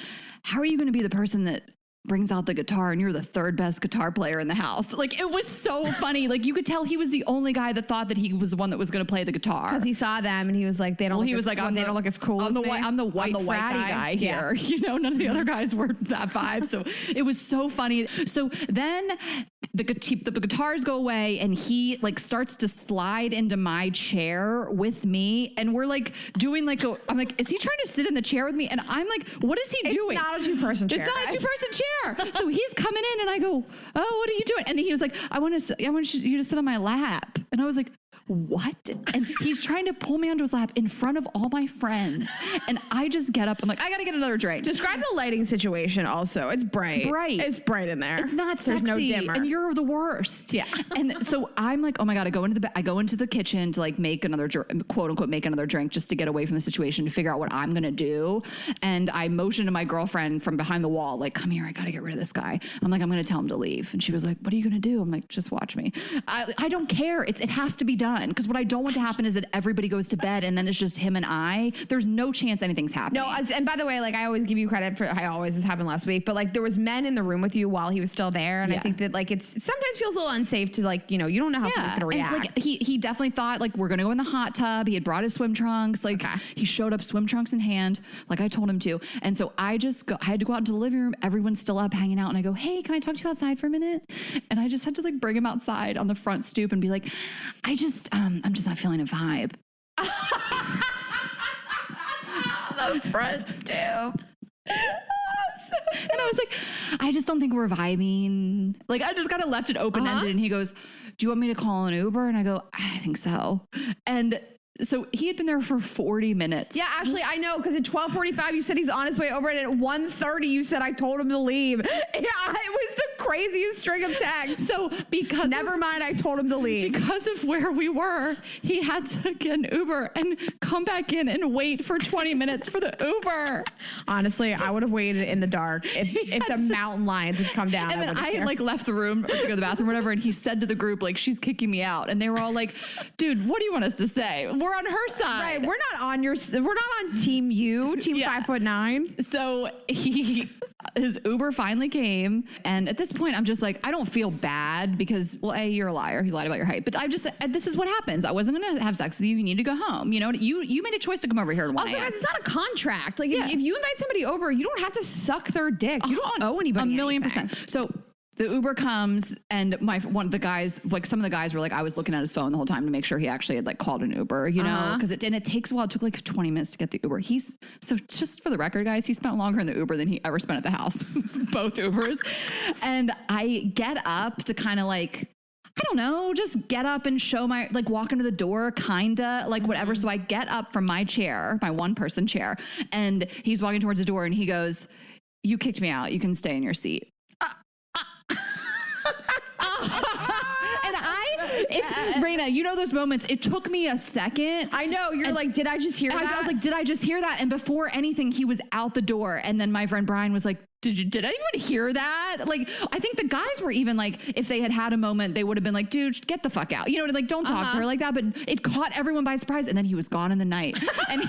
how are you going to be the person that brings out the guitar and you're the third best guitar player in the house. Like, it was so funny. Like, you could tell he was the only guy that thought that he was the one that was going to play the guitar. Because he saw them and he was like, they don't look as cool as me. I'm the white fratty guy here. Yeah. You know, none of the other guys were that vibe. So it was so funny. So then the guitars go away and he like starts to slide into my chair with me. And we're like doing like I'm like, is he trying to sit in the chair with me? And I'm like, what is he doing? It's not a two-person chair. It's not a two-person chair. So he's coming in and I go, oh, what are you doing? And then he was like, I want you to sit on my lap. And I was like, what? And he's trying to pull me onto his lap in front of all my friends. And I just get up. I'm like, I got to get another drink. Describe the lighting situation also. It's bright. It's bright in there. It's not sexy. There's no dimmer. And you're the worst. Yeah. And so I'm like, oh my God, I go into the kitchen to like make another, quote unquote, make another drink just to get away from the situation, to figure out what I'm going to do. And I motioned to my girlfriend from behind the wall, like, come here, I got to get rid of this guy. I'm like, I'm going to tell him to leave. And she was like, what are you going to do? I'm like, just watch me. I don't care. It has to be done. Because what I don't want to happen is that everybody goes to bed and then it's just him and I. There's no chance anything's happening. No, and by the way, like I always give you credit for, this happened last week, but like there was men in the room with you while he was still there. And I think that like it sometimes feels a little unsafe to like, you know, you don't know how someone's going to react. Like, he definitely thought like we're going to go in the hot tub. He had brought his swim trunks. Like he showed up swim trunks in hand, like I told him to. And so I had to go out into the living room. Everyone's still up hanging out. And I go, hey, can I talk to you outside for a minute? And I just had to like bring him outside on the front stoop and be like, I'm just not feeling a vibe. The front stoop. And I was like, I just don't think we're vibing. Like, I just kind of left it open-ended. And he goes, do you want me to call an Uber? And I go, I think so. And so he had been there for 40 minutes. Yeah, Ashley, I know, because at 12:45 you said he's on his way over, and at 1:30 you said I told him to leave. Yeah, it was the craziest string of texts. So never mind, I told him to leave. Because of where we were, he had to get an Uber and come back in and wait for 20 minutes for the Uber. Honestly, I would have waited in the dark if the mountain lions had come down. And then I had like left the room to go to the bathroom or whatever, and he said to the group, like, she's kicking me out. And they were all like, dude, what do you want us to say? We're on her side. Right. We're not on team you, team 5'9". So his Uber finally came. And at this point, I'm just like, I don't feel bad because, well, A, you're a liar. You lied about your height. But this is what happens. I wasn't going to have sex with you. You need to go home. You know, you made a choice to come over here. Also, guys, it's not a contract. Like if you invite somebody over, you don't have to suck their dick. You don't owe anybody anything. 1,000,000%. So the Uber comes and some of the guys were like, I was looking at his phone the whole time to make sure he actually had like called an Uber, you know, because it takes a while. It took like 20 minutes to get the Uber. So just for the record, guys, he spent longer in the Uber than he ever spent at the house, both Ubers. And I get up to kind of like, I don't know, just get up and show walk into the door, kinda, like whatever. So I get up from my chair, my one-person chair, and he's walking towards the door and he goes, you kicked me out. You can stay in your seat. Rayna, you know those moments. It took me a second. I know. You're like, did I just hear that? I was like, did I just hear that? And before anything, he was out the door. And then my friend Brian was like, did anyone hear that? Like, I think the guys were even like, if they had a moment, they would have been like, dude, get the fuck out. You know, like, don't talk to her like that. But it caught everyone by surprise. And then he was gone in the night. and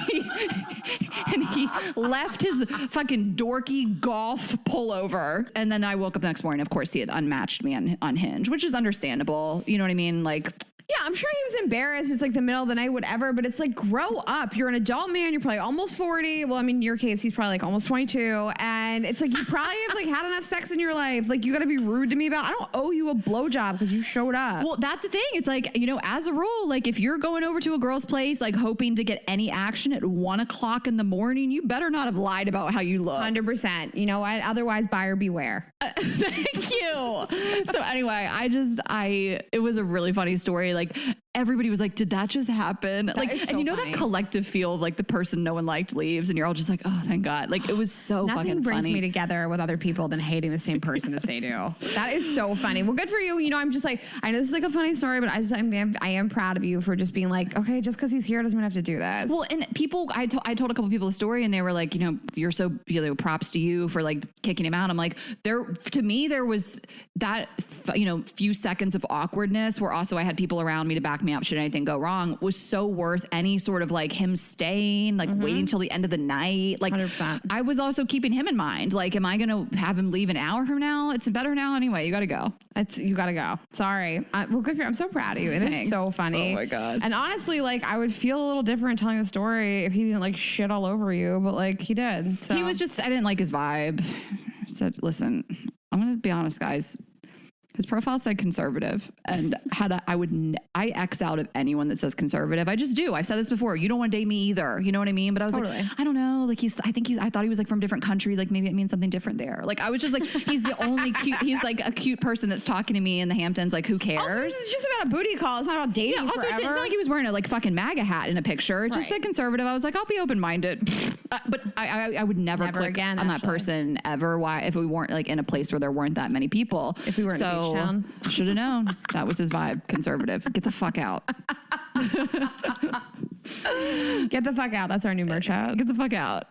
he left his fucking dorky golf pullover. And then I woke up the next morning. Of course, he had unmatched me on Hinge, which is understandable. You know what I mean? Like, yeah, I'm sure he was embarrassed. It's like the middle of the night, whatever. But it's like, grow up. You're an adult man. You're probably almost 40. Well, I mean, in your case, he's probably like almost 22. And it's like, you probably have like had enough sex in your life. Like, you got to be rude to me about, I don't owe you a blowjob because you showed up. Well, that's the thing. It's like, you know, as a rule, like if you're going over to a girl's place, like hoping to get any action at 1 o'clock in the morning, you better not have lied about how you look. 100%. You know what? Otherwise, buyer beware. Thank you. So anyway, it was a really funny story. Like, everybody was like, did that just happen? That like, so and you know funny. That collective feel of like the person no one liked leaves and you're all just like, oh, thank God. Like, it was so fucking funny. Nothing brings me together with other people than hating the same person as they do. That is so funny. Well, good for you. You know, I'm just like, I know this is like a funny story, but I am proud of you for just being like, okay, just because he's here doesn't mean I have to do this. Well, and people, I told a couple people the story and they were like, you know, you're so, you know, props to you for like kicking him out. I'm like, to me, there was that, you know, few seconds of awkwardness where also I had people around me to back me me up should anything go wrong was so worth any sort of like him staying, like waiting till the end of the night. Like 100%. I was also keeping him in mind. Like, am I going to have him leave an hour from now? It's better now anyway. You got to go. You got to go. Sorry. Well, good for you. I'm so proud of you. It is so funny. Oh my God. And honestly, like I would feel a little different telling the story if he didn't like shit all over you, but like he did. So. He was just, I didn't like his vibe. I said, listen, I'm going to be honest, guys. His profile said conservative, and I X out of anyone that says conservative. I just do. I've said this before. You don't want to date me either. You know what I mean? But I was like, I don't know. Like I thought he was like from a different country. Like maybe it means something different there. Like I was just like, he's the only cute. He's like a cute person that's talking to me in the Hamptons. Like who cares? Also, this is just about a booty call. It's not about dating. Yeah, also, it's not like he was wearing a like fucking MAGA hat in a picture. It just said conservative. I was like, I'll be open minded. But I would never click again, on that person ever. Why? If we weren't like in a place where there weren't that many people. If we were in a beach town. Should have known. That was his vibe. Conservative. Get the fuck out. Get the fuck out. That's our new merch out. Get the fuck out.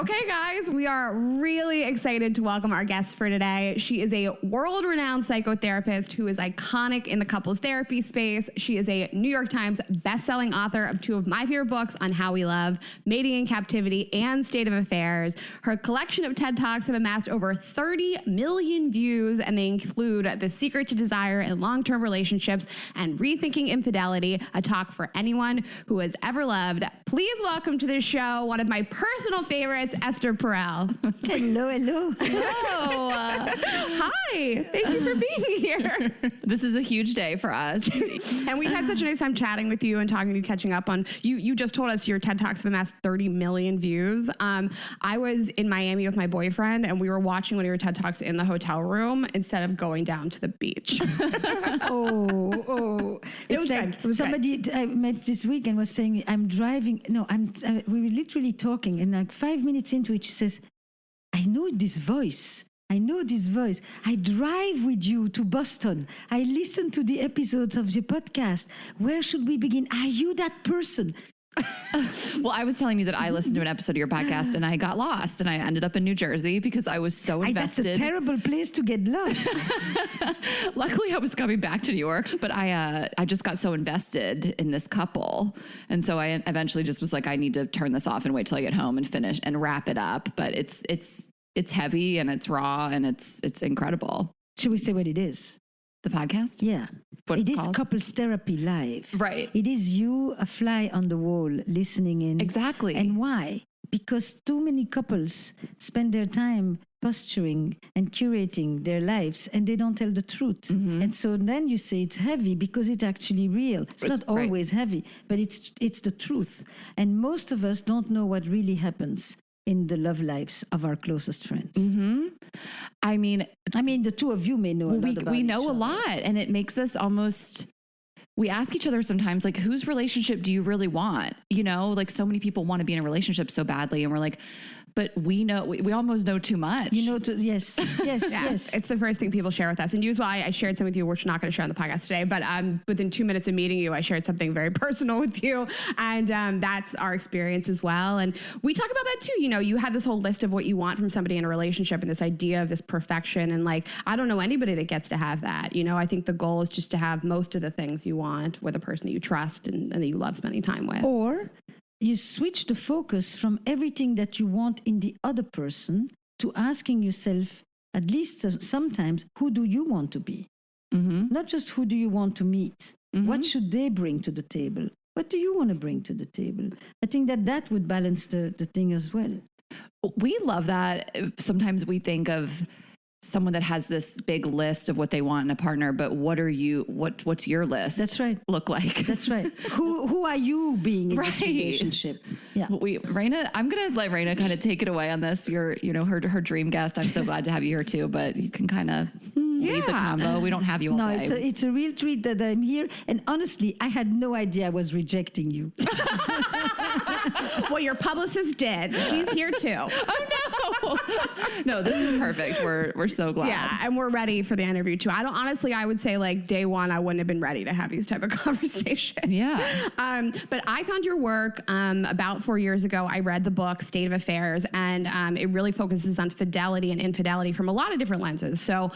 Okay, guys, we are really excited to welcome our guest for today. She is a world-renowned psychotherapist who is iconic in the couples therapy space. She is a New York Times best-selling author of 2 of my favorite books on how we love, Mating in Captivity and State of Affairs. Her collection of TED Talks have amassed over 30 million views, and they include The Secret to Desire in Long-Term Relationships and Rethinking Infidelity, a talk for anyone who has ever loved. Please welcome to this show one of my personal favorites, Esther Perel. Hello. Hi. Thank you for being here. This is a huge day for us. And we've had such a nice time chatting with you and talking to you, catching up on you. You just told us your TED Talks have amassed 30 million views. I was in Miami with my boyfriend and we were watching one of your TED Talks in the hotel room instead of going down to the beach. It was like good. Somebody I met this week and was saying, I'm driving. No, we were literally talking, and like 5 minutes into it, she says, I know this voice. I drive with you to Boston. I listen to the episodes of the podcast. Where should we begin? Are you that person? Well, I was telling you that I listened to an episode of your podcast and I got lost and I ended up in New Jersey because I was so invested. That's a terrible place to get lost. Luckily, I was coming back to New York, but I just got so invested in this couple. And so I eventually just was like, I need to turn this off and wait till I get home and finish and wrap it up. But it's heavy and it's raw and it's incredible. Should we say what it is? The podcast? Yeah. It is Couples Therapy Live. Right. It is you, a fly on the wall, listening in. Exactly. And why? Because too many couples spend their time posturing and curating their lives and they don't tell the truth. Mm-hmm. And so then you say it's heavy because it's actually real. It's not always heavy, but it's the truth. And most of us don't know what really happens in the love lives of our closest friends. Mm-hmm. I mean, the two of you may know a lot about we know a lot, and it makes us almost. We ask each other sometimes, like, whose relationship do you really want? You know, like so many people want to be in a relationship so badly, and we're like, but we know, we almost know too much. You know, yes. It's the first thing people share with us. And you is why I shared some with you, which we're not going to share on the podcast today, but within 2 minutes of meeting you, I shared something very personal with you. And that's our experience as well. And we talk about that too. You know, you have this whole list of what you want from somebody in a relationship and this idea of this perfection. And like, I don't know anybody that gets to have that. You know, I think the goal is just to have most of the things you want with a person that you trust and that you love spending time with. Or you switch the focus from everything that you want in the other person to asking yourself, at least sometimes, who do you want to be? Mm-hmm. Not just who do you want to meet. Mm-hmm. What should they bring to the table? What do you want to bring to the table? I think that would balance the thing as well. We love that. Sometimes we think of someone that has this big list of what they want in a partner, but what's your list? That's right. Look like? That's right. Who are you being in this relationship? Yeah. Rayna, I'm going to let Rayna kind of take it away on this. You're, her dream guest. I'm so glad to have you here too, but you can kind of lead the combo. We don't have you all day. No, it's a real treat that I'm here. And honestly, I had no idea I was rejecting you. Well, your publicist did. She's here too. Oh no. No, this is perfect. We're so glad. Yeah, and we're ready for the interview too. I would say like day one, I wouldn't have been ready to have these type of conversations. Yeah. But I found your work about 4 years ago. I read the book State of Affairs, and it really focuses on fidelity and infidelity from a lot of different lenses. So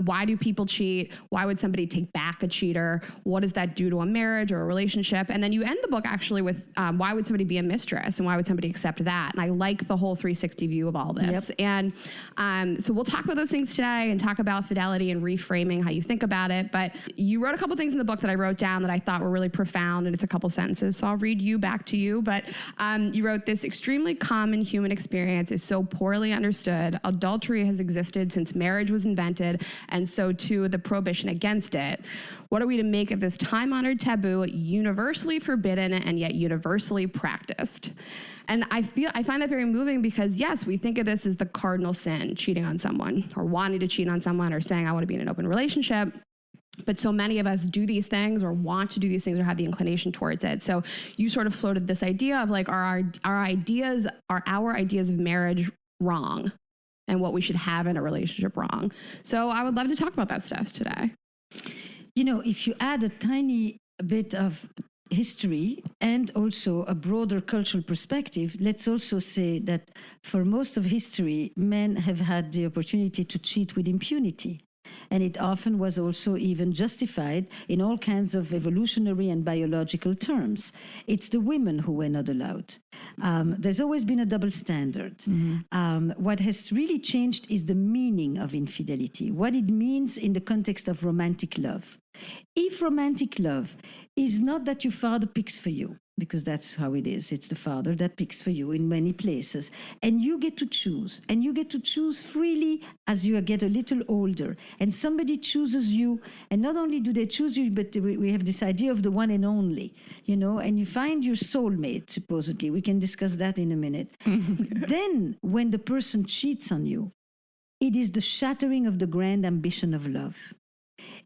Why do people cheat? Why would somebody take back a cheater? What does that do to a marriage or a relationship? And then you end the book actually with why would somebody be a mistress and why would somebody accept that? And I like the whole 360 view of all this. Yep. And so we'll talk about those things today and talk about fidelity and reframing how you think about it. But you wrote a couple things in the book that I wrote down that I thought were really profound, and it's a couple sentences. So I'll read you back to you. But you wrote, this extremely common human experience is so poorly understood. Adultery has existed since marriage was invented, and so too the prohibition against it. What are we to make of this time-honored taboo, universally forbidden and yet universally practiced? And I find that very moving because, yes, we think of this as the cardinal sin, cheating on someone or wanting to cheat on someone or saying, I want to be in an open relationship. But so many of us do these things or want to do these things or have the inclination towards it. So you sort of floated this idea of like, are our ideas of marriage wrong and what we should have in a relationship wrong? So I would love to talk about that stuff today. You know, if you add a tiny bit of history and also a broader cultural perspective, let's also say that for most of history, men have had the opportunity to cheat with impunity. And it often was also even justified in all kinds of evolutionary and biological terms. It's the women who were not allowed. There's always been a double standard. Mm-hmm. What has really changed is the meaning of infidelity, what it means in the context of romantic love. If romantic love is not that your father picks for you, because that's how it is. It's the father that picks for you in many places. And you get to choose. And you get to choose freely as you get a little older. And somebody chooses you. And not only do they choose you, but we have this idea of the one and only, you know, and you find your soulmate, supposedly. We can discuss that in a minute. Then, when the person cheats on you, it is the shattering of the grand ambition of love.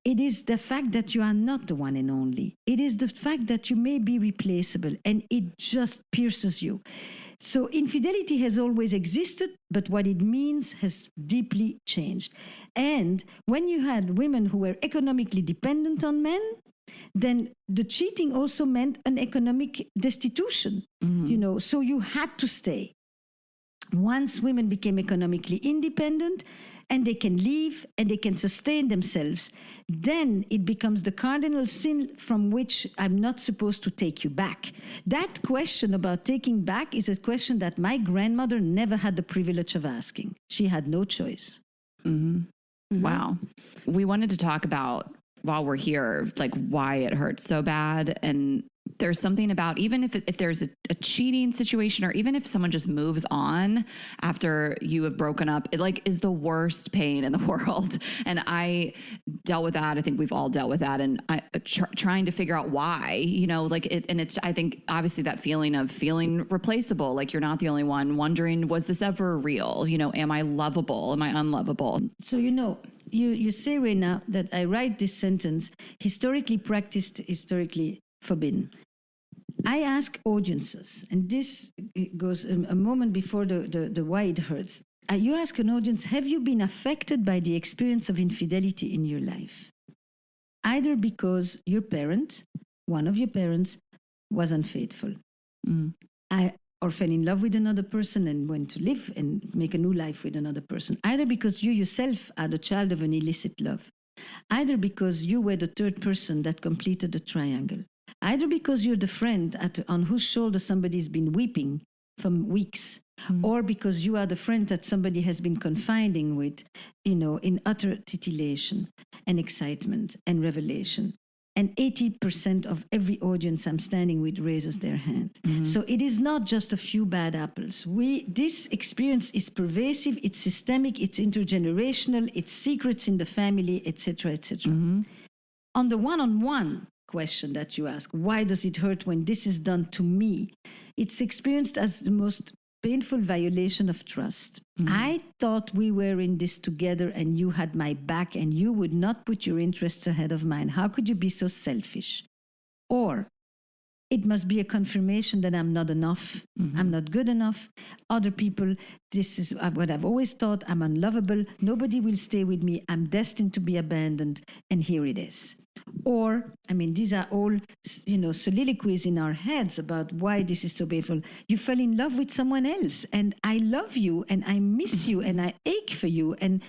It is the fact that you are not the one and only. It is the fact that you may be replaceable, and it just pierces you. So infidelity has always existed, but what it means has deeply changed. And when you had women who were economically dependent on men, then the cheating also meant an economic destitution, you know, so you had to stay. Once women became economically independent, and they can leave and they can sustain themselves, then it becomes the cardinal sin from which I'm not supposed to take you back. That question about taking back is a question that my grandmother never had the privilege of asking. She had no choice. Mm-hmm. Mm-hmm. Wow. We wanted to talk about, while we're here, like why it hurts so bad. And there's something about, even if there's a cheating situation, or even if someone just moves on after you have broken up, it like is the worst pain in the world. And I dealt with that. I think we've all dealt with that. And trying to figure out why, you know, like it, and it's, I think obviously that feeling of feeling replaceable, like you're not the only one, wondering, was this ever real? You know, am I lovable? Am I unlovable? So, you know, you say, Rayna, that I write this sentence, historically practiced, historically forbidden. I ask audiences, and this goes a moment before the why it hurts. You ask an audience, have you been affected by the experience of infidelity in your life? Either because your parent, one of your parents, was unfaithful, or fell in love with another person and went to live and make a new life with another person. Either because you yourself are the child of an illicit love. Either because you were the third person that completed the triangle. Either because you're the friend on whose shoulder somebody's been weeping for weeks, or because you are the friend that somebody has been confiding with, you know, in utter titillation and excitement and revelation. And 80% of every audience I'm standing with raises their hand. So it is not just a few bad apples. This experience is pervasive, it's systemic, it's intergenerational, it's secrets in the family, etc., etc. On the one-on-one question that you ask, why does it hurt when this is done to me? It's experienced as the most painful violation of trust. I thought we were in this together and you had my back and you would not put your interests ahead of mine. How could you be so selfish? Or it must be a confirmation that I'm not enough. I'm not good enough. Other people, this is what I've always thought, I'm unlovable. Nobody will stay with me. I'm destined to be abandoned. And here it is. Or, I mean, these are all, you know, soliloquies in our heads about why this is so painful. You fell in love with someone else, and I love you, and I miss you, and I ache for you. And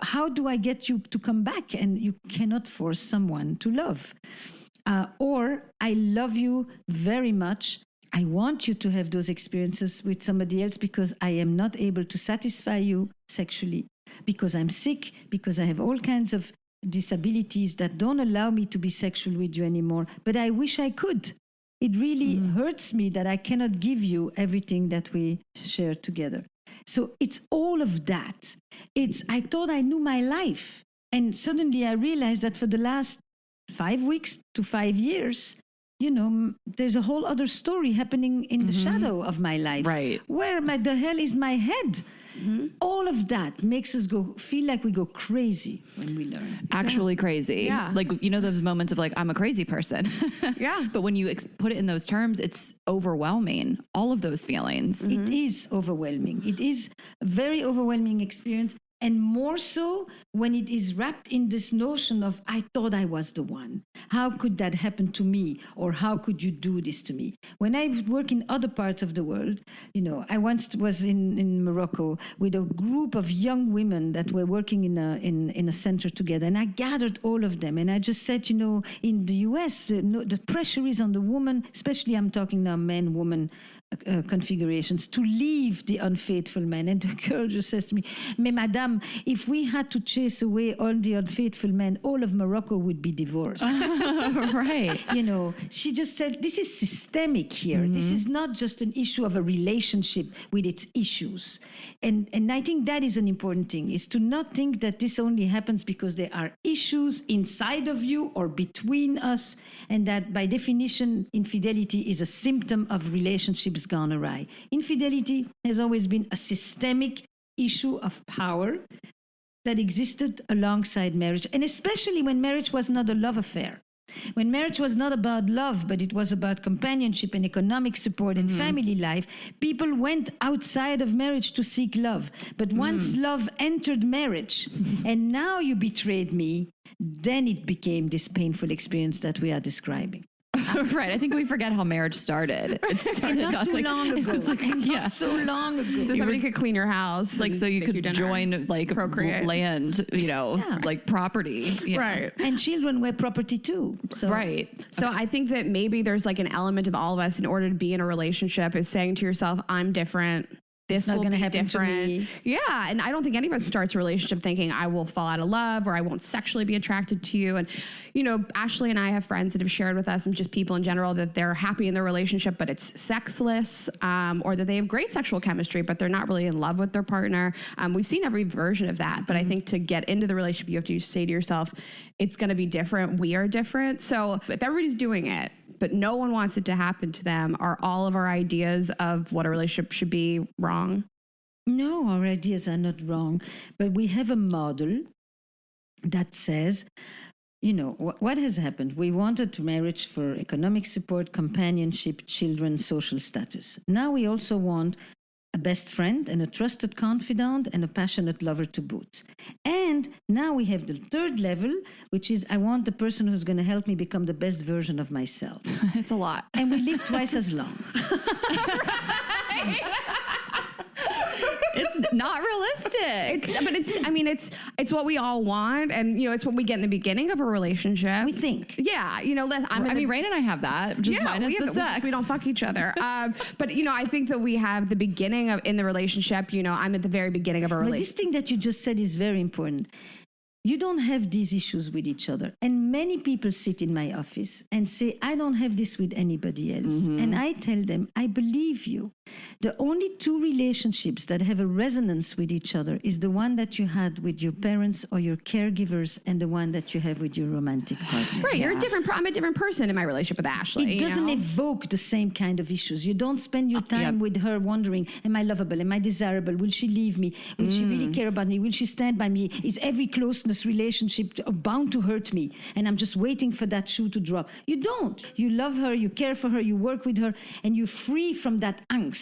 how do I get you to come back? And you cannot force someone to love. Or I love you very much. I want you to have those experiences with somebody else because I am not able to satisfy you sexually, because I'm sick, because I have all kinds of disabilities that don't allow me to be sexual with you anymore. But I wish I could. It really hurts me that I cannot give you everything that we share together. So it's all of that. I thought I knew my life. And suddenly I realized that for the last 5 weeks to 5 years, there's a whole other story happening in the shadow of my life. Right. Where the hell is my head? All of that makes us feel like we go crazy when we learn. Actually crazy. Yeah. Like, those moments of like, I'm a crazy person. Yeah. But when you put it in those terms, it's overwhelming. All of those feelings. It is overwhelming. It is a very overwhelming experience. And more so when it is wrapped in this notion of, I thought I was the one. How could that happen to me? Or how could you do this to me? When I work in other parts of the world, I once was in Morocco with a group of young women that were working in a center together. And I gathered all of them. And I just said, in the US, the pressure is on the woman, especially I'm talking now men, woman, configurations, to leave the unfaithful man. And the girl just says to me, "Mais madame, if we had to chase away all the unfaithful men, all of Morocco would be divorced." Right. She just said, this is systemic here. This is not just an issue of a relationship with its issues. And I think that is an important thing, is to not think that this only happens because there are issues inside of you or between us, and that by definition, infidelity is a symptom of relationships gone awry. Infidelity has always been a systemic issue of power that existed alongside marriage, and especially when marriage was not a love affair. When marriage was not about love, but it was about companionship and economic support and family life, people went outside of marriage to seek love. But once love entered marriage, and now you betrayed me, then it became this painful experience that we are describing. Right. I think we forget how marriage started. It started Not too long ago. Not so long ago. So somebody could clean your house. Like, so you make could dinner, join like procreate. land, like property. Right. And children were property too. So. Right. So I think that maybe there's like an element of all of us in order to be in a relationship is saying to yourself, I'm different. This not will gonna be happen to different. me. Yeah. And I don't think any of us starts a relationship thinking I will fall out of love or I won't sexually be attracted to you. And, Ashley and I have friends that have shared with us and just people in general that they're happy in their relationship, but it's sexless, or that they have great sexual chemistry, but they're not really in love with their partner. We've seen every version of that. But I think to get into the relationship, you have to say to yourself, it's going to be different. We are different. So if everybody's doing it, but no one wants it to happen to them, are all of our ideas of what a relationship should be wrong? No, our ideas are not wrong. But we have a model that says, what has happened? We wanted marriage for economic support, companionship, children, social status. Now we also want a best friend and a trusted confidant and a passionate lover to boot. And now we have the third level, which is I want the person who's going to help me become the best version of myself. It's a lot. And we live twice as long. It's not realistic. It's what we all want, and it's what we get in the beginning of a relationship. We think. Yeah, Rayna and I have that. Just minus the sex. We don't fuck each other. But I think that we have the beginning of in the relationship. I'm at the very beginning of a relationship. This thing that you just said is very important. You don't have these issues with each other. And many people sit in my office and say, I don't have this with anybody else. And I tell them, I believe you. The only two relationships that have a resonance with each other is the one that you had with your parents or your caregivers and the one that you have with your romantic partner. Right. You're a different. I'm a different person in my relationship with Ashley. It doesn't evoke the same kind of issues. You don't spend your time with her wondering, am I lovable? Am I desirable? Will she leave me? Will she really care about me? Will she stand by me? Is every closeness relationship bound to hurt me? And I'm just waiting for that shoe to drop. You don't. You love her, you care for her, you work with her, and you're free from that angst.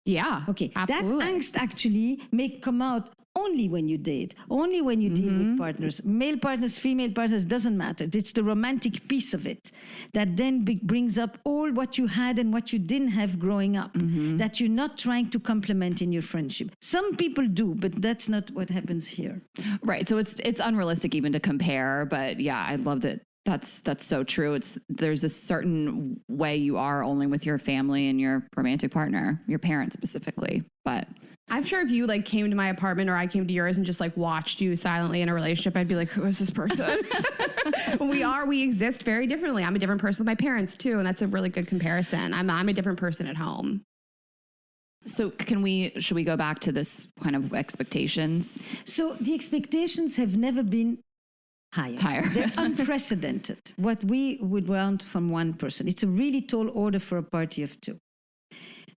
Yeah. Okay. Absolutely. That angst actually may come out only when you date, only when you deal with partners, male partners, female partners, doesn't matter. It's the romantic piece of it that then brings up all what you had and what you didn't have growing up, that you're not trying to complement in your friendship. Some people do, but that's not what happens here. Right. So it's unrealistic even to compare, but yeah, I love that. That's so true. There's a certain way you are only with your family and your romantic partner, your parents specifically, but I'm sure if you like came to my apartment or I came to yours and just like watched you silently in a relationship, I'd be like, who is this person? We exist very differently. I'm a different person with my parents too. And that's a really good comparison. I'm a different person at home. So should we go back to this kind of expectations? So the expectations have never been higher. They're unprecedented. What we would want from one person. It's a really tall order for a party of two.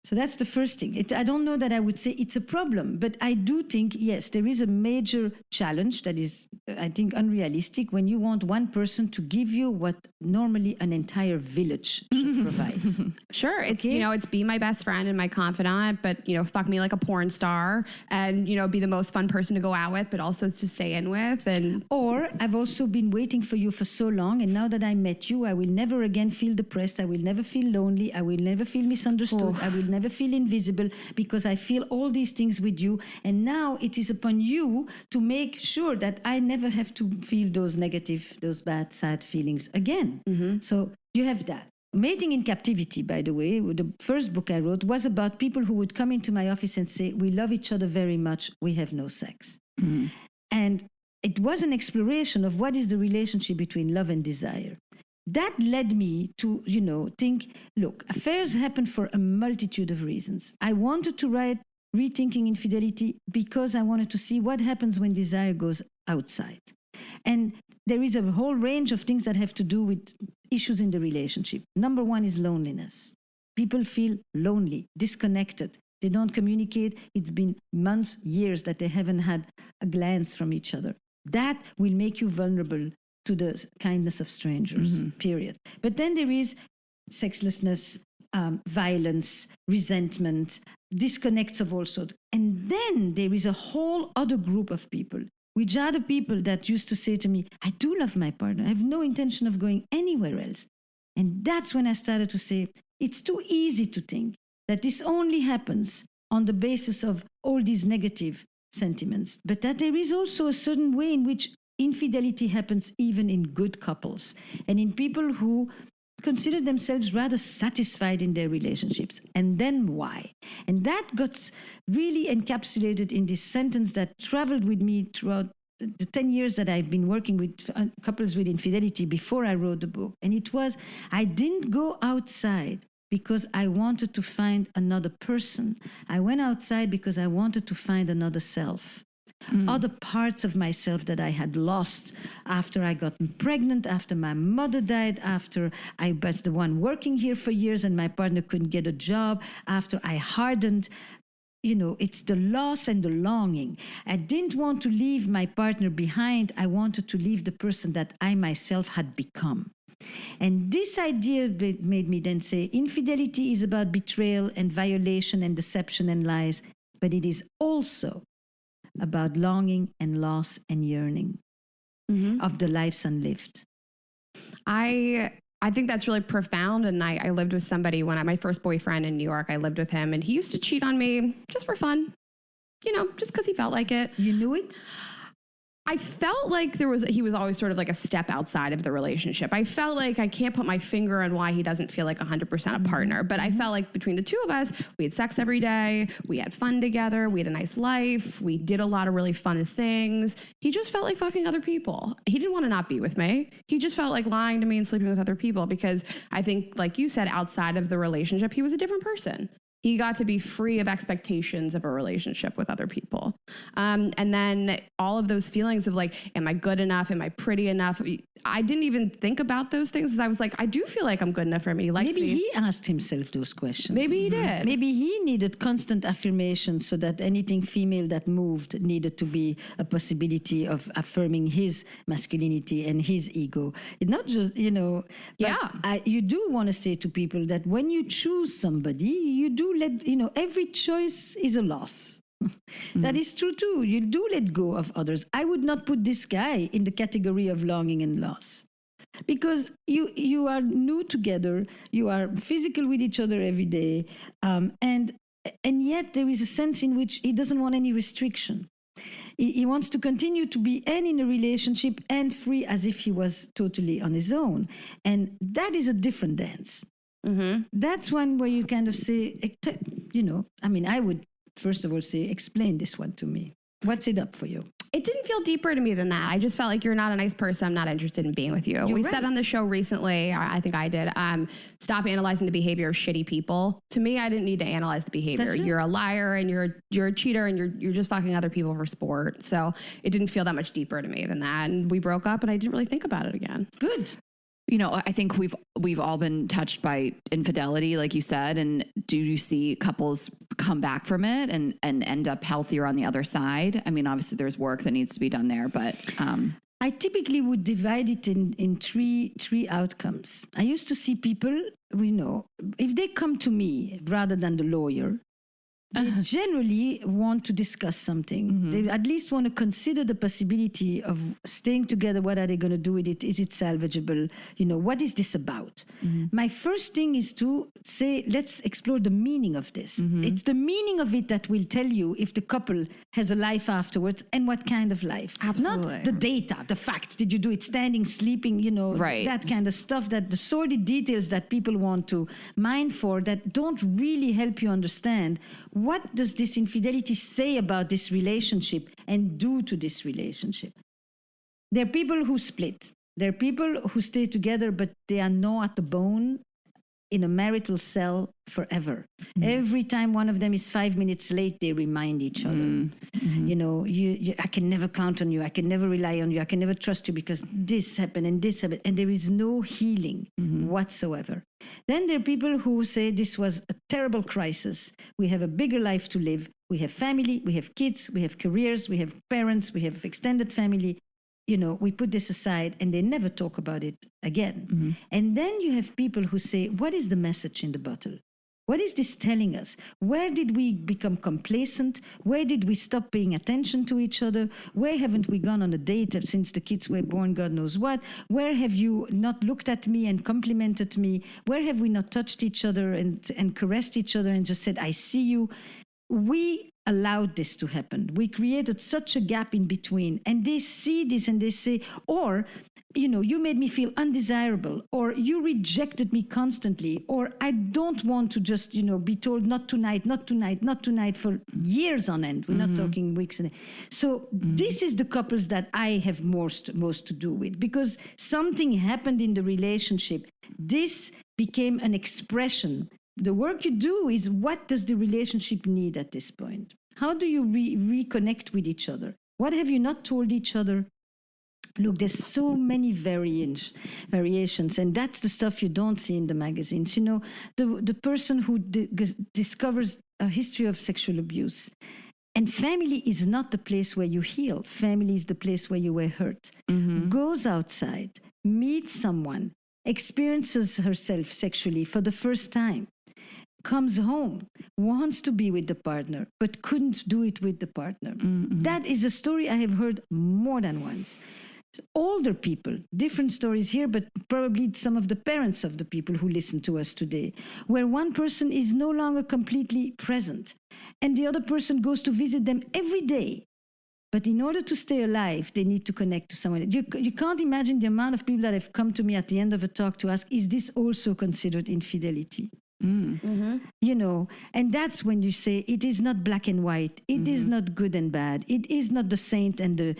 So that's the first thing. I don't know that I would say it's a problem, but I do think, yes, there is a major challenge that is, I think, unrealistic when you want one person to give you what normally an entire village should provide. Sure. It's, it's be my best friend and my confidant, but, fuck me like a porn star and, be the most fun person to go out with, but also to stay in with. Or I've also been waiting for you for so long. And now that I met you, I will never again feel depressed. I will never feel lonely. I will never feel misunderstood. I will never feel invisible because I feel all these things with you. And now it is upon you to make sure that I never have to feel those negative, those bad, sad feelings again. So you have that. Mating in Captivity, by the way, the first book I wrote was about people who would come into my office and say, we love each other very much, we have no sex. And it was an exploration of what is the relationship between love and desire. That led me to, think, look, affairs happen for a multitude of reasons. I wanted to write Rethinking Infidelity because I wanted to see what happens when desire goes outside. And there is a whole range of things that have to do with issues in the relationship. Number one is loneliness. People feel lonely, disconnected. They don't communicate. It's been months, years that they haven't had a glance from each other. That will make you vulnerable to the kindness of strangers, period. But then there is sexlessness, violence, resentment, disconnects of all sorts. And then there is a whole other group of people, which are the people that used to say to me, I do love my partner. I have no intention of going anywhere else. And that's when I started to say, it's too easy to think that this only happens on the basis of all these negative sentiments, but that there is also a certain way in which infidelity happens even in good couples and in people who consider themselves rather satisfied in their relationships. And then why? And that got really encapsulated in this sentence that traveled with me throughout the 10 years that I've been working with couples with infidelity before I wrote the book. And it was, I didn't go outside because I wanted to find another person. I went outside because I wanted to find another self. Other parts of myself that I had lost after I got pregnant, after my mother died, after I was the one working here for years and my partner couldn't get a job, after I hardened. It's the loss and the longing. I didn't want to leave my partner behind. I wanted to leave the person that I myself had become. And this idea made me then say, infidelity is about betrayal and violation and deception and lies, but it is also about longing and loss and yearning of the lives unlived. I think that's really profound. And I lived with somebody my first boyfriend in New York, I lived with him and he used to cheat on me just for fun, just because he felt like it. You knew it? I felt like he was always sort of like a step outside of the relationship. I felt like I can't put my finger on why he doesn't feel like 100% a partner, but I felt like between the two of us, we had sex every day, we had fun together, we had a nice life, we did a lot of really fun things. He just felt like fucking other people. He didn't want to not be with me. He just felt like lying to me and sleeping with other people because I think, like you said, outside of the relationship, he was a different person. He got to be free of expectations of a relationship with other people. And then all of those feelings of like, am I good enough? Am I pretty enough? I didn't even think about those things because I was like, I do feel like I'm good enough for him. He likes me. Maybe he asked himself those questions. Maybe he did. Maybe he needed constant affirmation so that anything female that moved needed to be a possibility of affirming his masculinity and his ego. It's not just, you do want to say to people that when you choose somebody, you do every choice is a loss. That is true too. You do let go of others. I would not put this guy in the category of longing and loss. Because you are new together, you are physical with each other every day, and yet there is a sense in which he doesn't want any restriction. He wants to continue to be and in a relationship and free as if he was totally on his own. And that is a different dance. Mm-hmm. That's one where you kind of say, I would first of all say, explain this one to me. What's it up for you? It didn't feel deeper to me than that. I just felt like you're not a nice person. I'm not interested in being with you. We said on the show recently, I think I did, stop analyzing the behavior of shitty people. To me, I didn't need to analyze the behavior. Right. You're a liar and you're a cheater and you're just fucking other people for sport. So it didn't feel that much deeper to me than that. And we broke up and I didn't really think about it again. Good. I think we've all been touched by infidelity, like you said. And do you see couples come back from it and end up healthier on the other side? I mean, obviously there's work that needs to be done there, but I typically would divide it in three outcomes. I used to see people, if they come to me rather than the lawyer, they generally want to discuss something. Mm-hmm. They at least want to consider the possibility of staying together. What are they going to do with it? Is it salvageable? What is this about? Mm-hmm. My first thing is to say, let's explore the meaning of this. Mm-hmm. It's the meaning of it that will tell you if the couple has a life afterwards and what kind of life. Absolutely. Not the data, the facts. Did you do it standing, sleeping, right. That kind of stuff, that the sordid details that people want to mine for that don't really help you understand what does this infidelity say about this relationship and do to this relationship. There are people who split. There are people who stay together, but they are gnawed at the bone in a marital cell forever. Mm-hmm. Every time one of them is 5 minutes late, they remind each other. Mm-hmm. I can never count on you. I can never rely on you. I can never trust you because this happened and this happened. And there is no healing whatsoever. Then there are people who say this was a terrible crisis. We have a bigger life to live. We have family, we have kids, we have careers, we have parents, we have extended family. We put this aside and they never talk about it again. Mm-hmm. And then you have people who say, what is the message in the bottle? What is this telling us? Where did we become complacent? Where did we stop paying attention to each other? Where haven't we gone on a date since the kids were born, God knows what? Where have you not looked at me and complimented me? Where have we not touched each other and caressed each other and just said, I see you? We allowed this to happen. We created such a gap in between. And they see this and they say, or, you made me feel undesirable, or you rejected me constantly, or I don't want to just, be told not tonight, not tonight, not tonight for years on end. We're not talking weeks. So this is the couples that I have most to do with, because something happened in the relationship. This became an expression. The work you do is, what does the relationship need at this point? How do you reconnect with each other? What have you not told each other? Look, there's so many variations, and that's the stuff you don't see in the magazines. The person who discovers a history of sexual abuse. And family is not the place where you heal. Family is the place where you were hurt. Mm-hmm. Goes outside, meets someone, experiences herself sexually for the first time, comes home, wants to be with the partner, but couldn't do it with the partner. Mm-hmm. That is a story I have heard more than once. Older people, different stories here, but probably some of the parents of the people who listen to us today, where one person is no longer completely present and the other person goes to visit them every day. But in order to stay alive, they need to connect to someone. You can't imagine the amount of people that have come to me at the end of a talk to ask, is this also considered infidelity? Mm-hmm. And that's when you say it is not black and white. It is not good and bad. It is not the saint and the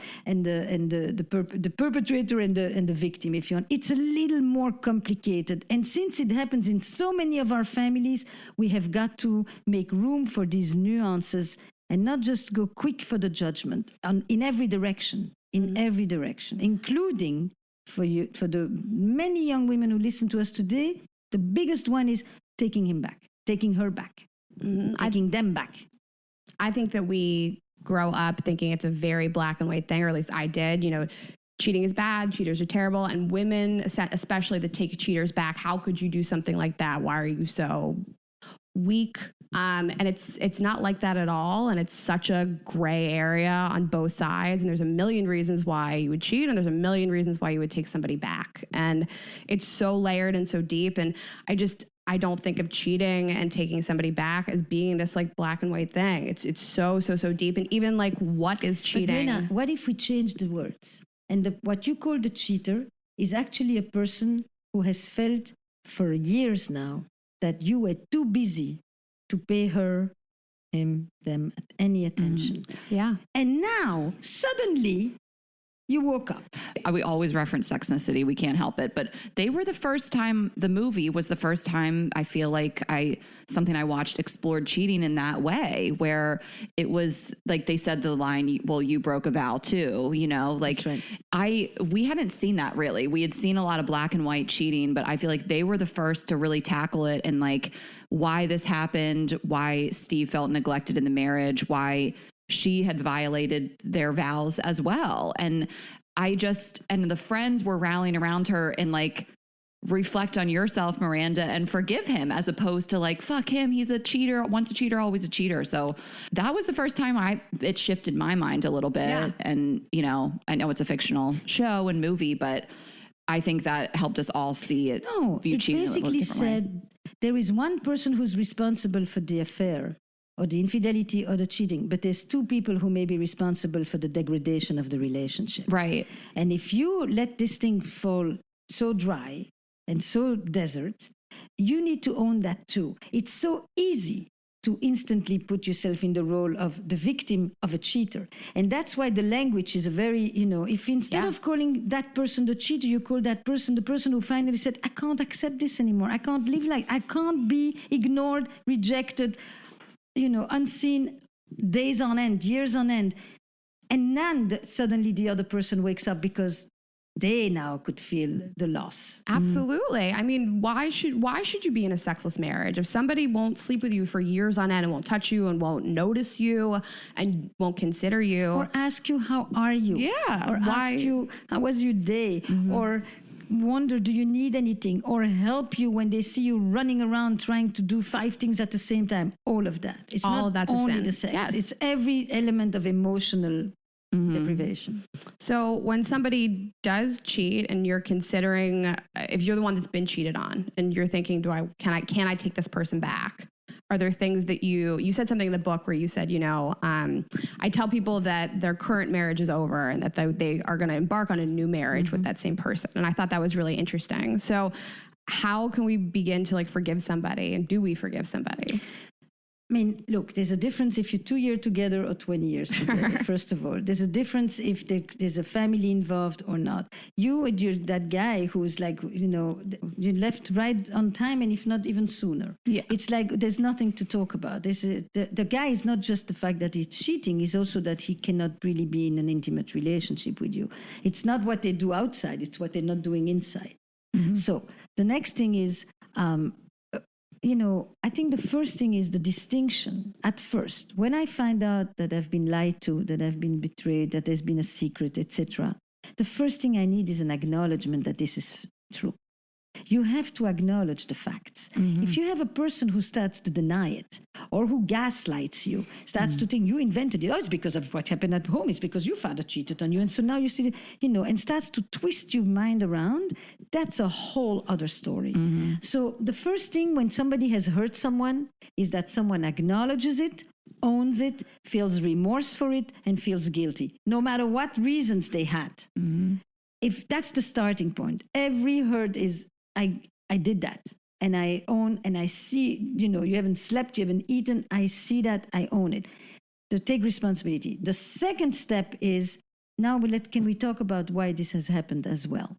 perpetrator and the victim, if you want. It's a little more complicated. And since it happens in so many of our families, we have got to make room for these nuances and not just go quick for the judgment in every direction, including for the many young women who listen to us today. The biggest one is taking him back, taking her back, taking them back. I think that we grow up thinking it's a very black and white thing, or at least I did. Cheating is bad, cheaters are terrible, and women, especially that take cheaters back, how could you do something like that? Why are you so weak? And it's not like that at all. And it's such a gray area on both sides. And there's a million reasons why you would cheat, and there's a million reasons why you would take somebody back. And it's so layered and so deep. And I don't think of cheating and taking somebody back as being this like black and white thing. It's so deep. And even like, what is cheating? But Rayna, what if we change the words? And what you call the cheater is actually a person who has felt for years now that you were too busy to pay her, him, them any attention. Yeah. And now suddenly you woke up. We always reference Sex and the City. We can't help it. But they were the first time, the movie was the first time I feel like something I watched explored cheating in that way, where it was like they said the line, well, you broke a vow too, you know, like we hadn't seen that really. We had seen a lot of black and white cheating, but I feel like they were the first to really tackle it and like why this happened, why Steve felt neglected in the marriage, why she had violated their vows as well. And the friends were rallying around her and like, reflect on yourself, Miranda, and forgive him, as opposed to like, fuck him, he's a cheater, once a cheater, always a cheater. So that was the first time it shifted my mind a little bit. Yeah. And, you know, I know it's a fictional show and movie, but I think that helped us all see it. No, it basically said there is one person who's responsible for the affair or the infidelity or the cheating, but there's two people who may be responsible for the degradation of the relationship. Right. And if you let this thing fall so dry and so desert, you need to own that too. It's so easy to instantly put yourself in the role of the victim of a cheater. And that's why the language is a very, you know, if instead of calling that person the cheater, you call that person the person who finally said, I can't accept this anymore. I can't live I can't be ignored, rejected, you know, unseen days on end, years on end. And then suddenly the other person wakes up because they now could feel the loss. Absolutely. I mean, why should you be in a sexless marriage? If somebody won't sleep with you for years on end and won't touch you and won't notice you and won't consider you. Or ask you, how are you? Yeah. Or ask you, how was your day? Or wonder, do you need anything? Or help you when they see you running around trying to do 5 things at the same time. All of that. It's all not of that's only a sin. the sex. Yes. It's every element of emotional deprivation. So when somebody does cheat and you're considering, if you're the one that's been cheated on and you're thinking, can I take this person back? Are there things that you said something in the book where you said, you know, I tell people that their current marriage is over and that they are going to embark on a new marriage with that same person. And I thought that was really interesting. So how can we begin to like forgive somebody, and do we forgive somebody? I mean, look, there's a difference if you're 2 years together or 20 years together, first of all. There's a difference if there's a family involved or not. You're that guy who's like, you know, you left right on time, and if not even sooner. Yeah. It's like there's nothing to talk about. The guy is not just the fact that he's cheating, it's also that he cannot really be in an intimate relationship with you. It's not what they do outside, it's what they're not doing inside. So the next thing is, you know, I think the first thing is the distinction at first. When I find out that I've been lied to, that I've been betrayed, that there's been a secret, etc., the first thing I need is an acknowledgement that this is true. You have to acknowledge the facts. If you have a person who starts to deny it, or who gaslights you, starts to think you invented it, oh, it's because of what happened at home, it's because your father cheated on you, and so now you see, you know, and starts to twist your mind around, that's a whole other story. So the first thing when somebody has hurt someone is that someone acknowledges it, owns it, feels remorse for it, and feels guilty, no matter what reasons they had. If that's the starting point, every hurt is, I did that, and I own, and I see, you know, you haven't slept, you haven't eaten, I see that, I own it. To take responsibility. The second step is, now can we talk about why this has happened as well?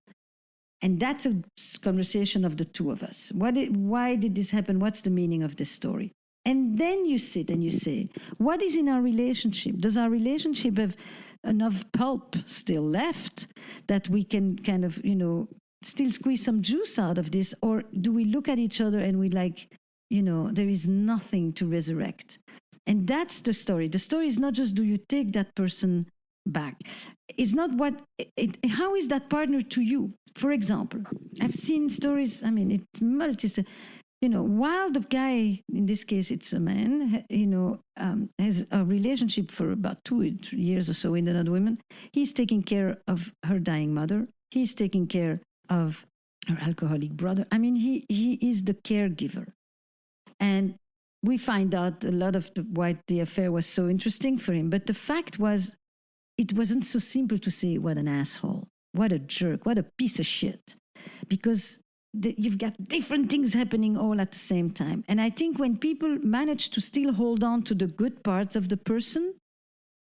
And that's a conversation of the two of us. Why did this happen? What's the meaning of this story? And then you sit and you say, what is in our relationship? Does our relationship have enough pulp still left that we can kind of, you know, still squeeze some juice out of this? Or do we look at each other and we like, you know, there is nothing to resurrect? And that's the story. The story is not just, do you take that person back? It's not how is that partner to you? For example, I've seen stories, I mean, it's while the guy, in this case, it's a man, has a relationship for about 2 years or so with another woman, he's taking care of her dying mother. He's taking care of her alcoholic brother. I mean, he is the caregiver. And we find out a lot of why the affair was so interesting for him. But the fact was, it wasn't so simple to say, what an asshole, what a jerk, what a piece of shit. Because you've got different things happening all at the same time. And I think when people manage to still hold on to the good parts of the person,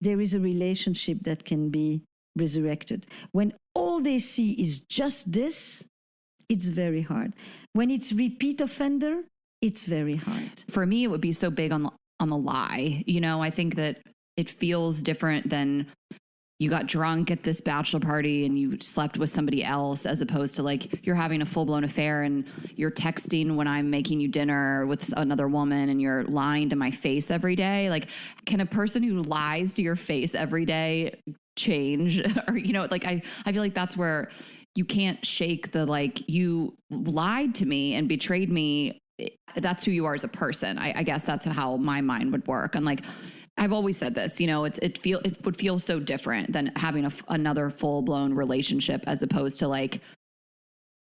there is a relationship that can be resurrected. When all they see is just this, it's very hard. When it's repeat offender, it's very hard. For me, it would be so big on the lie. I think that it feels different than you got drunk at this bachelor party and you slept with somebody else, as opposed to like you're having a full-blown affair and you're texting when I'm making you dinner with another woman and you're lying to my face every day. Like, can a person who lies to your face every day change? Or, I feel like that's where you can't shake the, like, you lied to me and betrayed me. That's who you are as a person. I guess that's how my mind would work. And like, I've always said this, it would feel so different than having another full blown relationship, as opposed to like,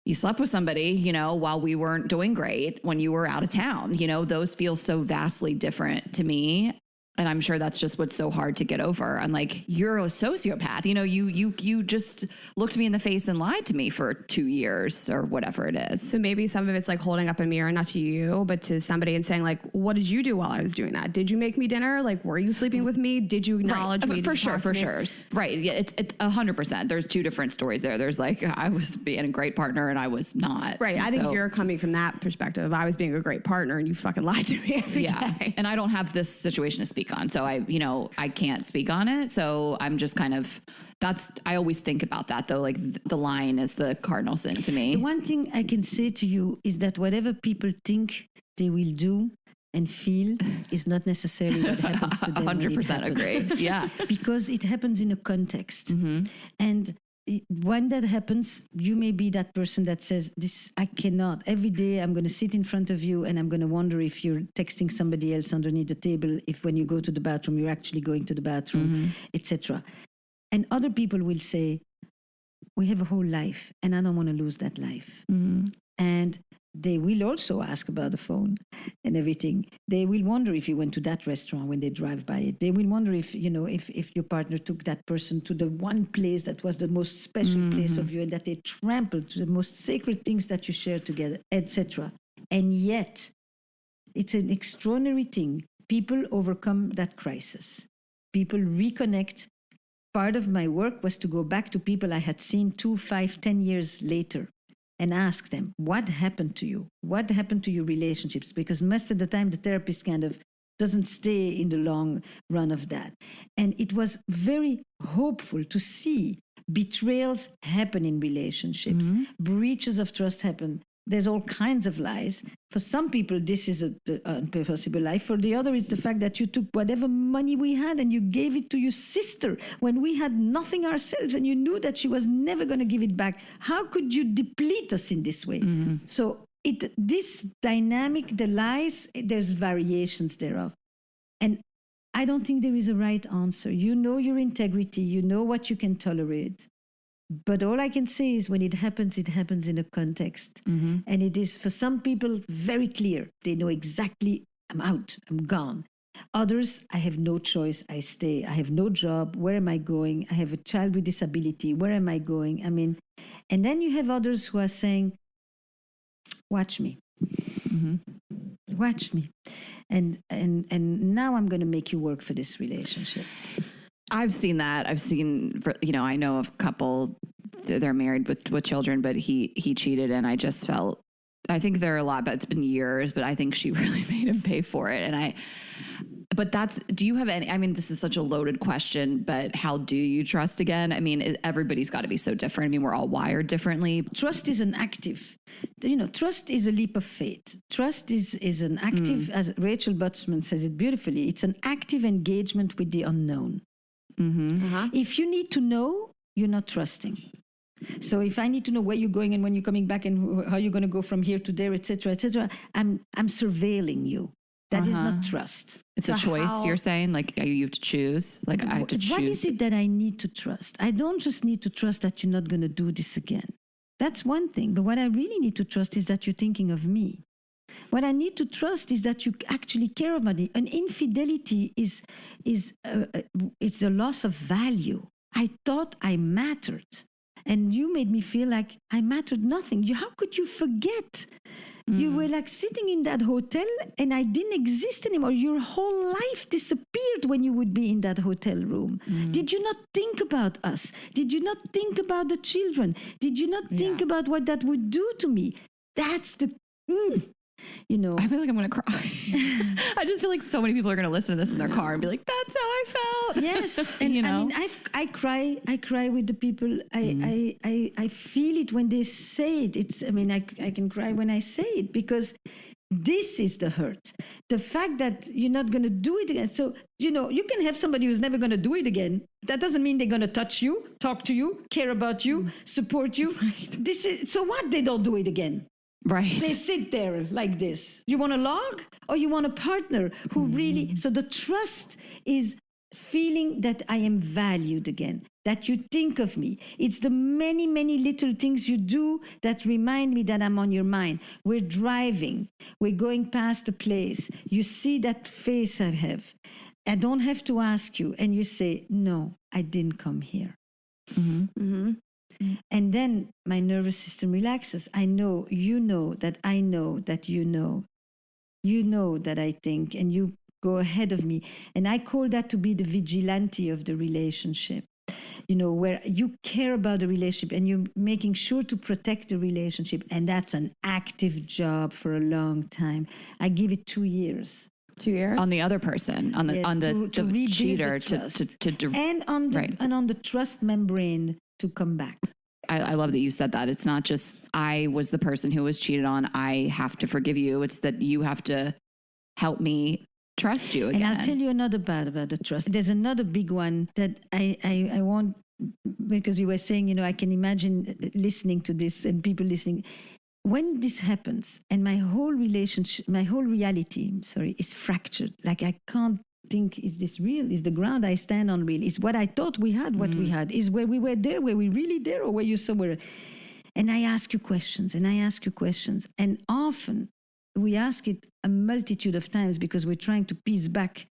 you slept with somebody, while we weren't doing great when you were out of town. Those feel so vastly different to me. And I'm sure that's just what's so hard to get over. I'm like, you're a sociopath. You just looked me in the face and lied to me for 2 years or whatever it is. So maybe some of it's like holding up a mirror, not to you, but to somebody and saying like, what did you do while I was doing that? Did you make me dinner? Like, were you sleeping with me? Did you acknowledge me? For sure. Right. Yeah. It's 100%. There's two different stories there. There's like, I was being a great partner and I was not. Right. I think you're coming from that perspective. I was being a great partner and you fucking lied to me every day. And I don't have this situation to speak on. So I can't speak on it. So I'm just kind of, I always think about that though. Like the lying is the cardinal sin to me. The one thing I can say to you is that whatever people think they will do and feel is not necessarily what happens to them. 100% agree. Yeah. Because it happens in a context. Mm-hmm. And when that happens, you may be that person that says, "This I cannot. Every day I'm going to sit in front of you and I'm going to wonder if you're texting somebody else underneath the table, if when you go to the bathroom, you're actually going to the bathroom, etc." And other people will say, "We have a whole life and I don't want to lose that life." Mm-hmm. And they will also ask about the phone and everything. They will wonder if you went to that restaurant when they drive by it. They will wonder if your partner took that person to the one place that was the most special place of you, and that they trampled to the most sacred things that you share together, etc. And yet, it's an extraordinary thing. People overcome that crisis. People reconnect. Part of my work was to go back to people I had seen 2, 5, 10 years later and ask them, what happened to you? What happened to your relationships? Because most of the time, the therapist kind of doesn't stay in the long run of that. And it was very hopeful to see betrayals happen in relationships, breaches of trust happen. There's all kinds of lies. For some people, this is an impossible lie. For the other, it's the fact that you took whatever money we had and you gave it to your sister when we had nothing ourselves, and you knew that she was never going to give it back. How could you deplete us in this way? Mm-hmm. So this dynamic, the lies, there's variations thereof. And I don't think there is a right answer. You know your integrity. You know what you can tolerate. But all I can say is when it happens in a context. Mm-hmm. And it is, for some people, very clear. They know exactly, I'm out, I'm gone. Others, I have no choice, I stay. I have no job, where am I going? I have a child with disability, where am I going? I mean, and then you have others who are saying, watch me. Mm-hmm. Watch me. And now I'm going to make you work for this relationship. I've seen that. I know of a couple, they're married with children, but he cheated, and I just felt, I think there are a lot, but it's been years, but I think she really made him pay for it. Do you have any, I mean, this is such a loaded question, but how do you trust again? I mean, everybody's got to be so different. I mean, we're all wired differently. Trust is an active, trust is a leap of faith. Trust is an active, as Rachel Butzman says it beautifully, it's an active engagement with the unknown. Mm-hmm. Uh-huh. If you need to know, you're not trusting. So if I need to know where you're going and when you're coming back and how you're going to go from here to there, etc., I'm surveilling you. That is not trust. It's a choice, you're saying? Like, you have to choose? Like, I have to choose. What is it that I need to trust? I don't just need to trust that you're not going to do this again. That's one thing. But what I really need to trust is that you're thinking of me. What I need to trust is that you actually care about it. An infidelity is a loss of value. I thought I mattered. And you made me feel like I mattered nothing. How could you forget? You were like sitting in that hotel and I didn't exist anymore. Your whole life disappeared when you would be in that hotel room. Did you not think about us? Did you not think about the children? Did you not think about what that would do to me? That's the... You know, I feel like I'm going to cry. I just feel like so many people are going to listen to this in their car and be like, that's how I felt. Yes. And you know? I mean, I cry with the people. I feel it when they say it. I can cry when I say it because this is the hurt. The fact that you're not going to do it again. So, you know, you can have somebody who's never going to do it again. That doesn't mean they're going to touch you, talk to you, care about you, support you. Right. So what? They don't do it again. Right. They sit there like this. You want a log or you want a partner who really... So the trust is feeling that I am valued again, that you think of me. It's the many, many little things you do that remind me that I'm on your mind. We're driving. We're going past a place. You see that face I have. I don't have to ask you. And you say, no, I didn't come here. And then my nervous system relaxes. I know, you know that I know that you know. You know that I think, and you go ahead of me. And I call that to be the vigilante of the relationship. You know, where you care about the relationship and you're making sure to protect the relationship. And that's an active job for a long time. I give it 2 years. 2 years on the other person, on the cheater, and on the trust membrane to come back. I love that you said that. It's not just I was the person who was cheated on. I have to forgive you. It's that you have to help me trust you again. And I'll tell you another part about the trust. There's another big one that I want, because you were saying, you know, I can imagine listening to this and people listening. When this happens and my whole relationship, my whole reality, is fractured. Like I can't think, is this real? Is the ground I stand on real? Is what I thought we had what we had? Is where we were there? Were we really there? Or were you somewhere? And I ask you questions and I ask you questions. And often we ask it a multitude of times because we're trying to piece back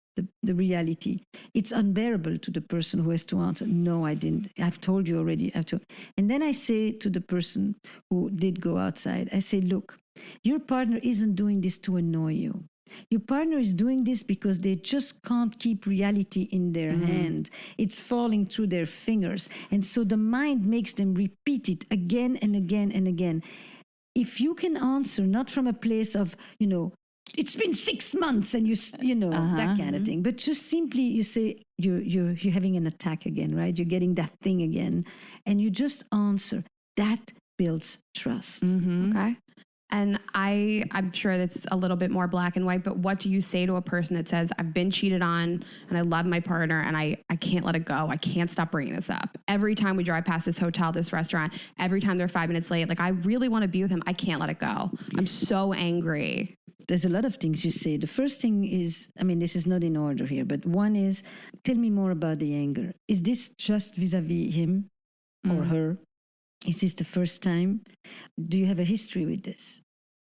the reality. It's unbearable to the person who has to answer, no, I didn't. I've told you already. And then I say to the person who did go outside, I say, look, your partner isn't doing this to annoy you. Your partner is doing this because they just can't keep reality in their hand. It's falling through their fingers. And so the mind makes them repeat it again and again and again. If you can answer not from a place of, you know, it's been 6 months and you know, that kind of thing. But just simply you say, you're having an attack again, right? You're getting that thing again. And you just answer. That builds trust. Okay. And I'm sure that's a little bit more black and white, but what do you say to a person that says, I've been cheated on and I love my partner and I can't let it go. I can't stop bringing this up. Every time we drive past this hotel, this restaurant, every time they're 5 minutes late, like I really want to be with him. I can't let it go. I'm so angry. There's a lot of things you say. The first thing is, I mean, this is not in order here, but one is, tell me more about the anger. Is this just vis-a-vis him or her? Is this the first time? Do you have a history with this?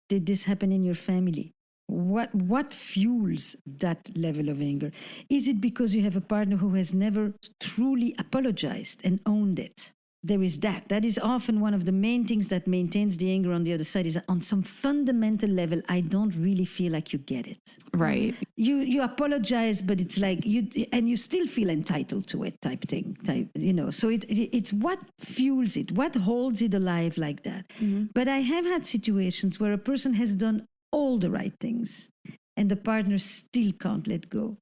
Did this happen in your family? What fuels that level of anger? Is it because you have a partner who has never truly apologized and owned it? There is that. That is often one of the main things that maintains the anger on the other side, is that on some fundamental level, I don't really feel like you get it. Right. You apologize, but it's like you still feel entitled to it type thing. You know, so it's what fuels it, what holds it alive like that. But I have had situations where a person has done all the right things and the partner still can't let go.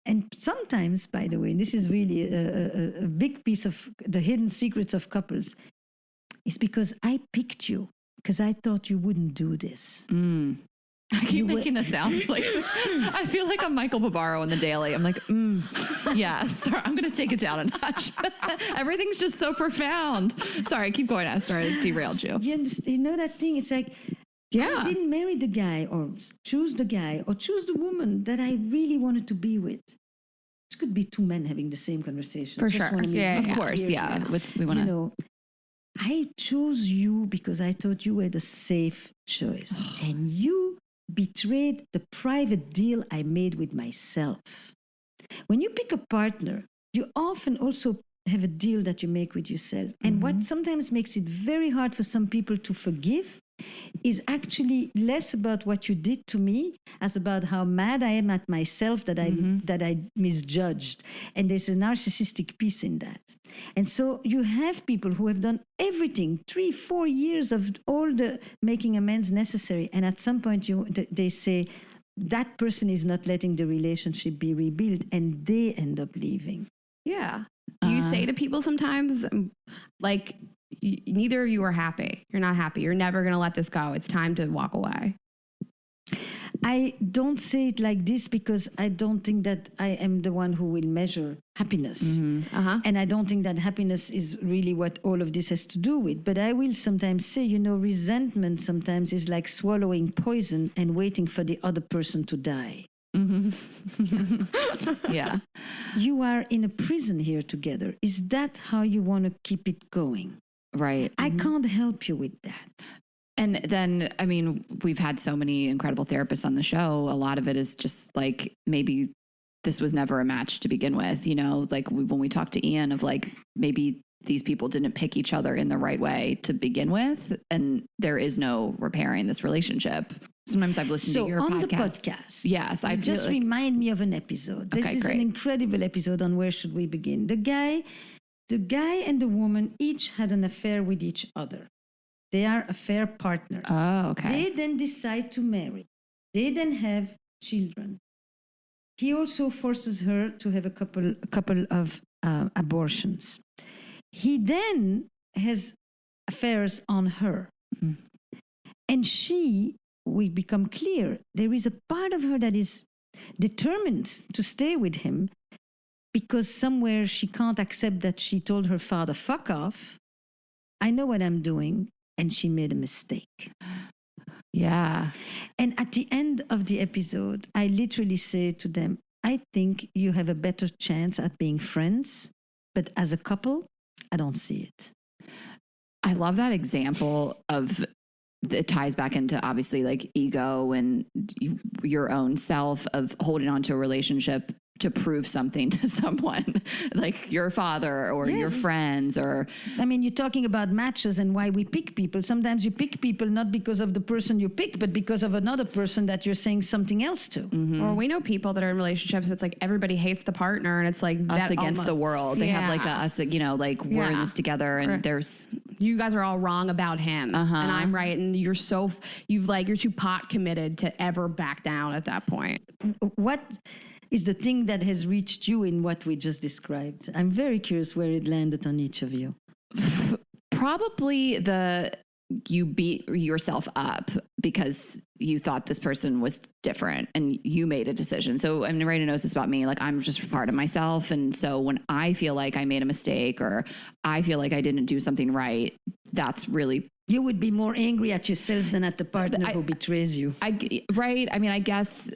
And sometimes, by the way, this is really a big piece of the hidden secrets of couples, is because I picked you because I thought you wouldn't do this. I keep making the sound like I feel like I'm Michael Barbaro in the Daily. I'm like, yeah, sorry, I'm going to take it down a notch. Everything's just so profound. Sorry, keep going, Esther. I derailed you. You know that thing? It's like, I didn't marry the guy or choose the guy or choose the woman that I really wanted to be with. It could be two men having the same conversation. For sure. Of course. Yeah. We want to. I chose you because I thought you were the safe choice. And you betrayed the private deal I made with myself. When you pick a partner, you often also have a deal that you make with yourself. And what sometimes makes it very hard for some people to forgive is actually less about what you did to me as about how mad I am at myself that I misjudged. And there's a narcissistic piece in that. And so you have people who have done everything, 3-4 years of all the making amends necessary. And at some point they say that person is not letting the relationship be rebuilt and they end up leaving. Yeah. Do you say to people sometimes like, neither of you are happy. You're not happy. You're never going to let this go. It's time to walk away. I don't say it like this because I don't think that I am the one who will measure happiness. And I don't think that happiness is really what all of this has to do with. But I will sometimes say, resentment sometimes is like swallowing poison and waiting for the other person to die. Yeah. You are in a prison here together. Is that how you want to keep it going? Right. I can't help you with that. And then, I mean, we've had so many incredible therapists on the show. A lot of it is just like, maybe this was never a match to begin with, like when we talked to Ian of like, maybe these people didn't pick each other in the right way to begin with. And there is no repairing this relationship. Sometimes I've listened to your podcast. So on the podcast, yes, I just remind me of an episode. This is an incredible episode on Where Should We Begin. The guy and the woman each had an affair with each other. They are affair partners. Oh, okay. They then decide to marry. They then have children. He also forces her to have a couple of abortions. He then has affairs on her. And we become clear, there is a part of her that is determined to stay with him because somewhere she can't accept that she told her father, fuck off. I know what I'm doing. And she made a mistake. Yeah. And at the end of the episode, I literally say to them, I think you have a better chance at being friends, but as a couple, I don't see it. I love that example of it ties back into obviously like ego and your own self of holding on to a relationship to prove something to someone like your father or your friends or... I mean, you're talking about matches and why we pick people. Sometimes you pick people not because of the person you pick, but because of another person that you're saying something else to. Or we know people that are in relationships. It's like everybody hates the partner and it's like us that against the world. They have like us, like we're in this together and there's... You guys are all wrong about him and I'm right. And you're too pot committed to ever back down at that point. What is the thing that has reached you in what we just described? I'm very curious where it landed on each of you. Probably you beat yourself up because you thought this person was different and you made a decision. So, I mean, Rayna knows this about me. Like, I'm just part of myself. And so when I feel like I made a mistake or I feel like I didn't do something right, that's really... You would be more angry at yourself than at the partner who betrays you. Right. I mean, I guess...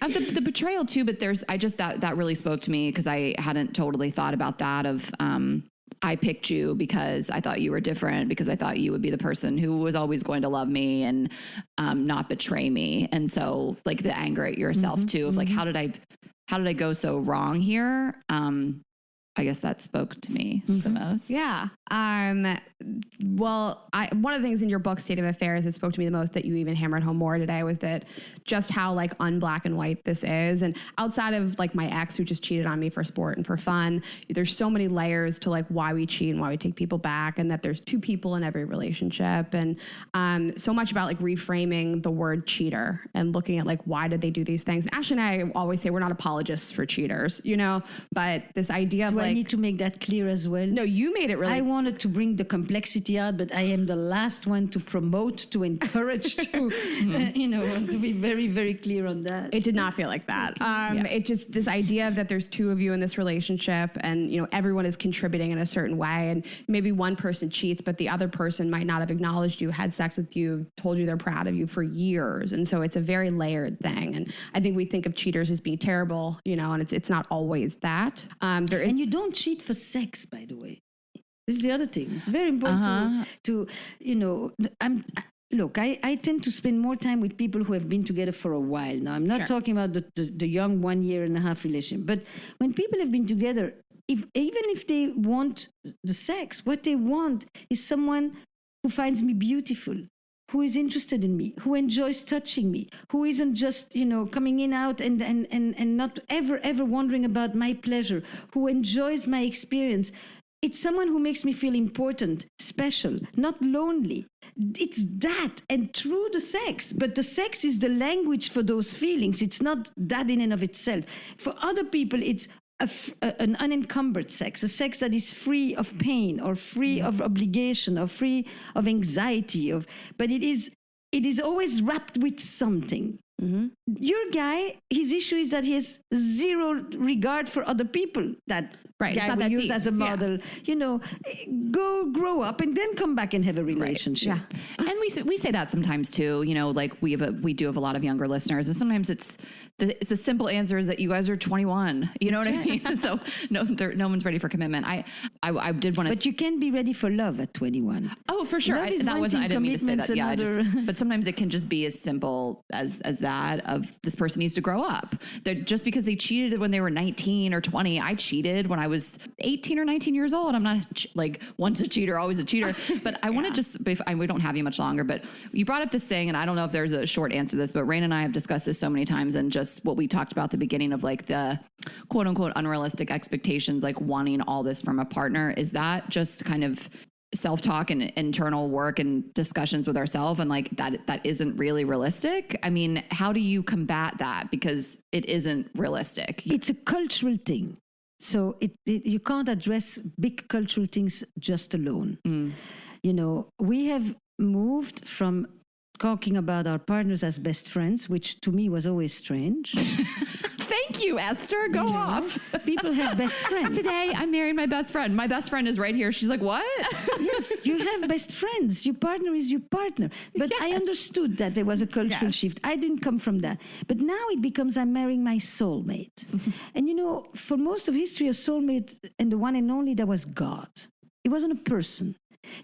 The betrayal too, but that really spoke to me because I hadn't totally thought about that of, I picked you because I thought you were different, because I thought you would be the person who was always going to love me and not betray me. And so like the anger at yourself too of like, how did I go so wrong here? I guess that spoke to me the most. Yeah. Well, one of the things in your book, State of Affairs, that spoke to me the most that you even hammered home more today was that just how like unblack and white this is. And outside of like my ex who just cheated on me for sport and for fun, there's so many layers to like why we cheat and why we take people back, and that there's two people in every relationship. And so much about like reframing the word cheater and looking at like, why did they do these things? Ashley and I always say we're not apologists for cheaters, but this idea of like, I need to make that clear as well. No, you made it really. I wanted to bring the complexity out, but I am the last one to promote, to encourage, to, to be very, very clear on that. It did not feel like that. It just, this idea that there's two of you in this relationship and, everyone is contributing in a certain way. And maybe one person cheats, but the other person might not have acknowledged you, had sex with you, told you they're proud of you for years. And so it's a very layered thing. And I think we think of cheaters as being terrible, and it's not always that. And you don't cheat for sex, by the way. This is the other thing. It's very important Look, I tend to spend more time with people who have been together for a while now. I'm not talking about the young 1 year and a half relationship. But when people have been together, even if they want the sex, what they want is someone who finds me beautiful, who is interested in me, who enjoys touching me, who isn't just, coming in out and not ever wondering about my pleasure, who enjoys my experience. It's someone who makes me feel important, special, not lonely. It's that, and through the sex. But the sex is the language for those feelings. It's not that in and of itself. For other people, it's an unencumbered sex, a sex that is free of pain or free of obligation or free of anxiety. But it is always wrapped with something. Mm-hmm. Your guy, his issue is that he has zero regard for other people. That guy will use as a model. Go grow up and then come back and have a relationship. Right. Yeah. And we say that sometimes too. Like we do have a lot of younger listeners, and sometimes it's the simple answer is that you guys are 21. You know what I mean? So no one's ready for commitment. I did want to. But you can be ready for love at 21. Oh, for sure. I didn't mean to say that. Yeah, but sometimes it can just be as simple as that. Of this person needs to grow up. Just because they cheated when they were 19 or 20. I cheated when I was 18 or 19 years old. I'm not once a cheater, always a cheater. But I want to just, we don't have you much longer, but you brought up this thing, and I don't know if there's a short answer to this, but Rayna and I have discussed this so many times, and just what we talked about at the beginning of the quote unquote unrealistic expectations, wanting all this from a partner. Is that just kind of self-talk and internal work and discussions with ourselves, and that isn't really realistic? I mean, how do you combat that? Because it isn't realistic. It's a cultural thing. So you can't address big cultural things just alone. We have moved from talking about our partners as best friends, which to me was always strange. Thank you, Esther. Go off. People have best friends. Today, I'm marrying my best friend. My best friend is right here. She's like, what? Yes, you have best friends. Your partner is your partner. But I understood that there was a cultural shift. I didn't come from that. But now it becomes I'm marrying my soulmate. And for most of history, a soulmate, and the one and only, that was God. It wasn't a person.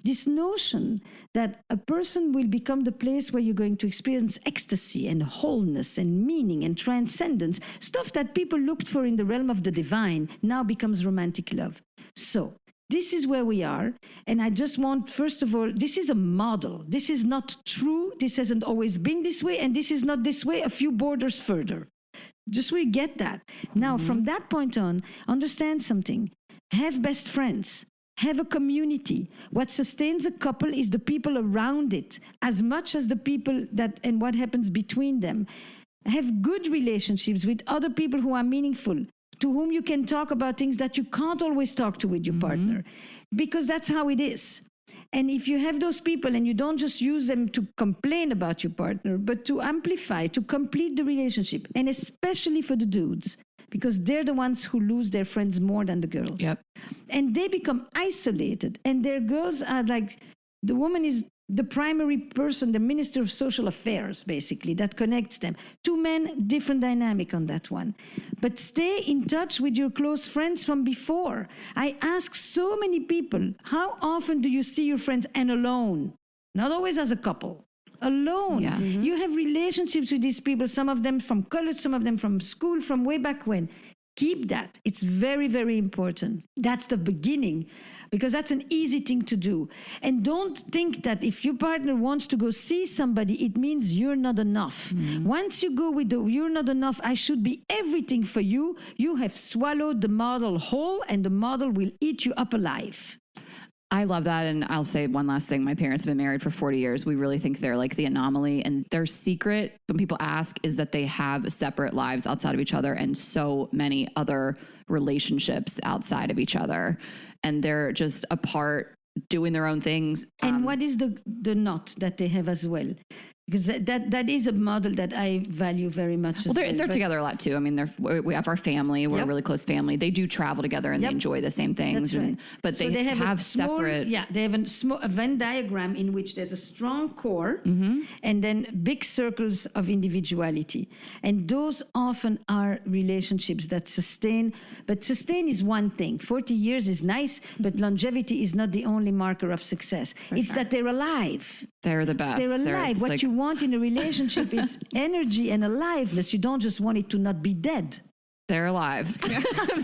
This notion that a person will become the place where you're going to experience ecstasy and wholeness and meaning and transcendence, stuff that people looked for in the realm of the divine, now becomes romantic love. So this is where we are. And I just want, first of all, this is a model. This is not true. This hasn't always been this way. And this is not this way a few borders further. Just we get that. Now, from that point on, understand something. Have best friends. Have a community. What sustains a couple is the people around it, as much as the people and what happens between them. Have good relationships with other people who are meaningful, to whom you can talk about things that you can't always talk to with your partner, because that's how it is. And if you have those people and you don't just use them to complain about your partner, but to amplify, to complete the relationship, and especially for the dudes, because they're the ones who lose their friends more than the girls. Yep. And they become isolated. And their girls are the woman is the primary person, the minister of social affairs, basically, that connects them. Two men, different dynamic on that one. But stay in touch with your close friends from before. I ask so many people, how often do you see your friends and alone? Not always as a couple. Alone. Yeah. Mm-hmm. You have relationships with these people, some of them from college, some of them from school, from way back when. Keep that. It's very, very important. That's the beginning, because that's an easy thing to do. And don't think that if your partner wants to go see somebody, it means you're not enough. Mm-hmm. Once you go with you're not enough, I should be everything for you, you have swallowed the model whole, and the model will eat you up alive. I love that. And I'll say one last thing. My parents have been married for 40 years. We really think they're like the anomaly. And their secret, when people ask, is that they have separate lives outside of each other and so many other relationships outside of each other. And they're just apart doing their own things. And what is the knot that they have as well? Because that is a model that I value very much. Well, they're together a lot too. I mean, we have our family. We're a really close family. They do travel together and they enjoy the same things. That's right. But so they have separate. Yeah, they have a Venn diagram in which there's a strong core and then big circles of individuality. And those often are relationships that sustain. But sustain is one thing. 40 years is nice, but longevity is not the only marker of success. It's that they're alive. They're the best. They're alive. What you want in a relationship is energy and aliveness. You don't just want it to not be dead. They're alive.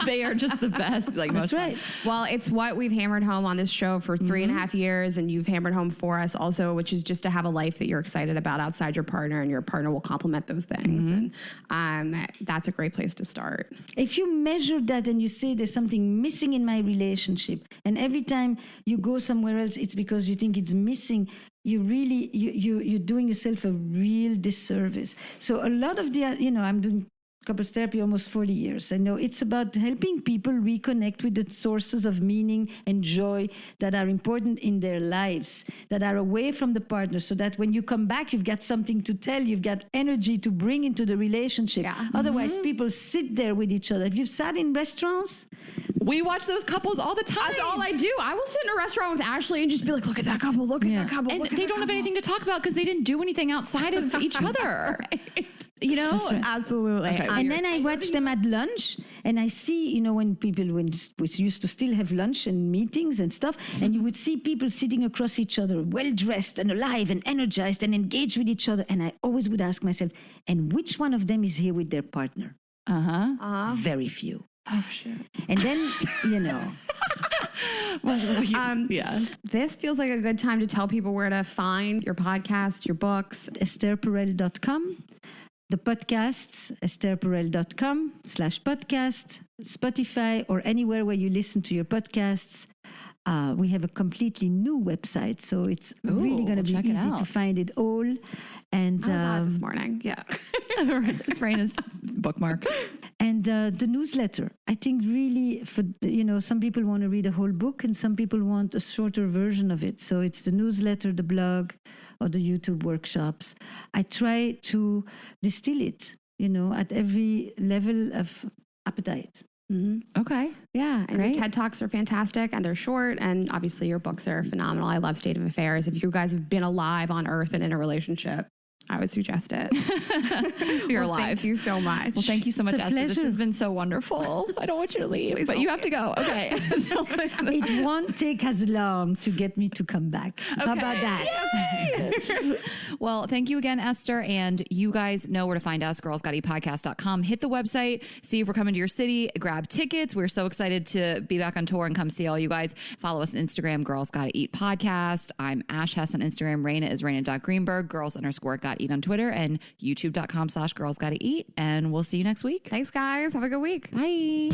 They are just the best. Like That's right. Well, it's what we've hammered home on this show for 3.5 years, and you've hammered home for us also, which is just to have a life that you're excited about outside your partner, and your partner will complement those things. And that's a great place to start. If you measure that and you say there's something missing in my relationship, and every time you go somewhere else, it's because you think it's missing, you're doing yourself a real disservice. So a lot of I'm doing couples therapy almost 40 years. I know it's about helping people reconnect with the sources of meaning and joy that are important in their lives, that are away from the partner, so that when you come back, you've got something to tell, you've got energy to bring into the relationship. Otherwise, people sit there with each other. If you've sat in restaurants, we watch those couples all the time. That's all I do. I will sit in a restaurant with Ashley and just be like, look at that couple, look at that couple. And they don't have anything to talk about because they didn't do anything outside of each other. Right. You know? Right. Absolutely. Okay. And then I watch them at lunch, and I see, when we used to still have lunch and meetings and stuff, and you would see people sitting across each other, well-dressed and alive and energized and engaged with each other. And I always would ask myself, and which one of them is here with their partner? Very few. Oh, shit. And then, This feels like a good time to tell people where to find your podcast, your books. EstherPerel.com. The podcasts, estherperel.com/podcast, Spotify, or anywhere where you listen to your podcasts. We have a completely new website, so it's really going to be easy to find it all. And I was on it this morning. Yeah. It's Rayna's bookmark. And the newsletter, I think really some people want to read a whole book and some people want a shorter version of it. So it's the newsletter, the blog, or the YouTube workshops. I try to distill it, at every level of appetite. Okay. Yeah. And your TED Talks are fantastic and they're short. And obviously your books are phenomenal. I love State of Affairs. If you guys have been alive on Earth and in a relationship, I would suggest it. You're alive. Thank you so much. Well, thank you so much, It's a Esther. This pleasure. has been so wonderful. I don't want you to leave, but you have to go. Okay. It won't take as long to get me to come back. How about that? Well, thank you again, Esther. And you guys know where to find us, girlsgotteatpodcast.com. Hit the website, see if we're coming to your city, grab tickets. We're so excited to be back on tour and come see all you guys. Follow us on Instagram, Girls Gotta Eat Podcast. I'm Ash Hess on Instagram. Rayna is Rayna.Greenberg, girls_gotta eat on Twitter, and youtube.com/girls gotta eat. And we'll see you next week. Thanks, guys. Have a good week. Bye.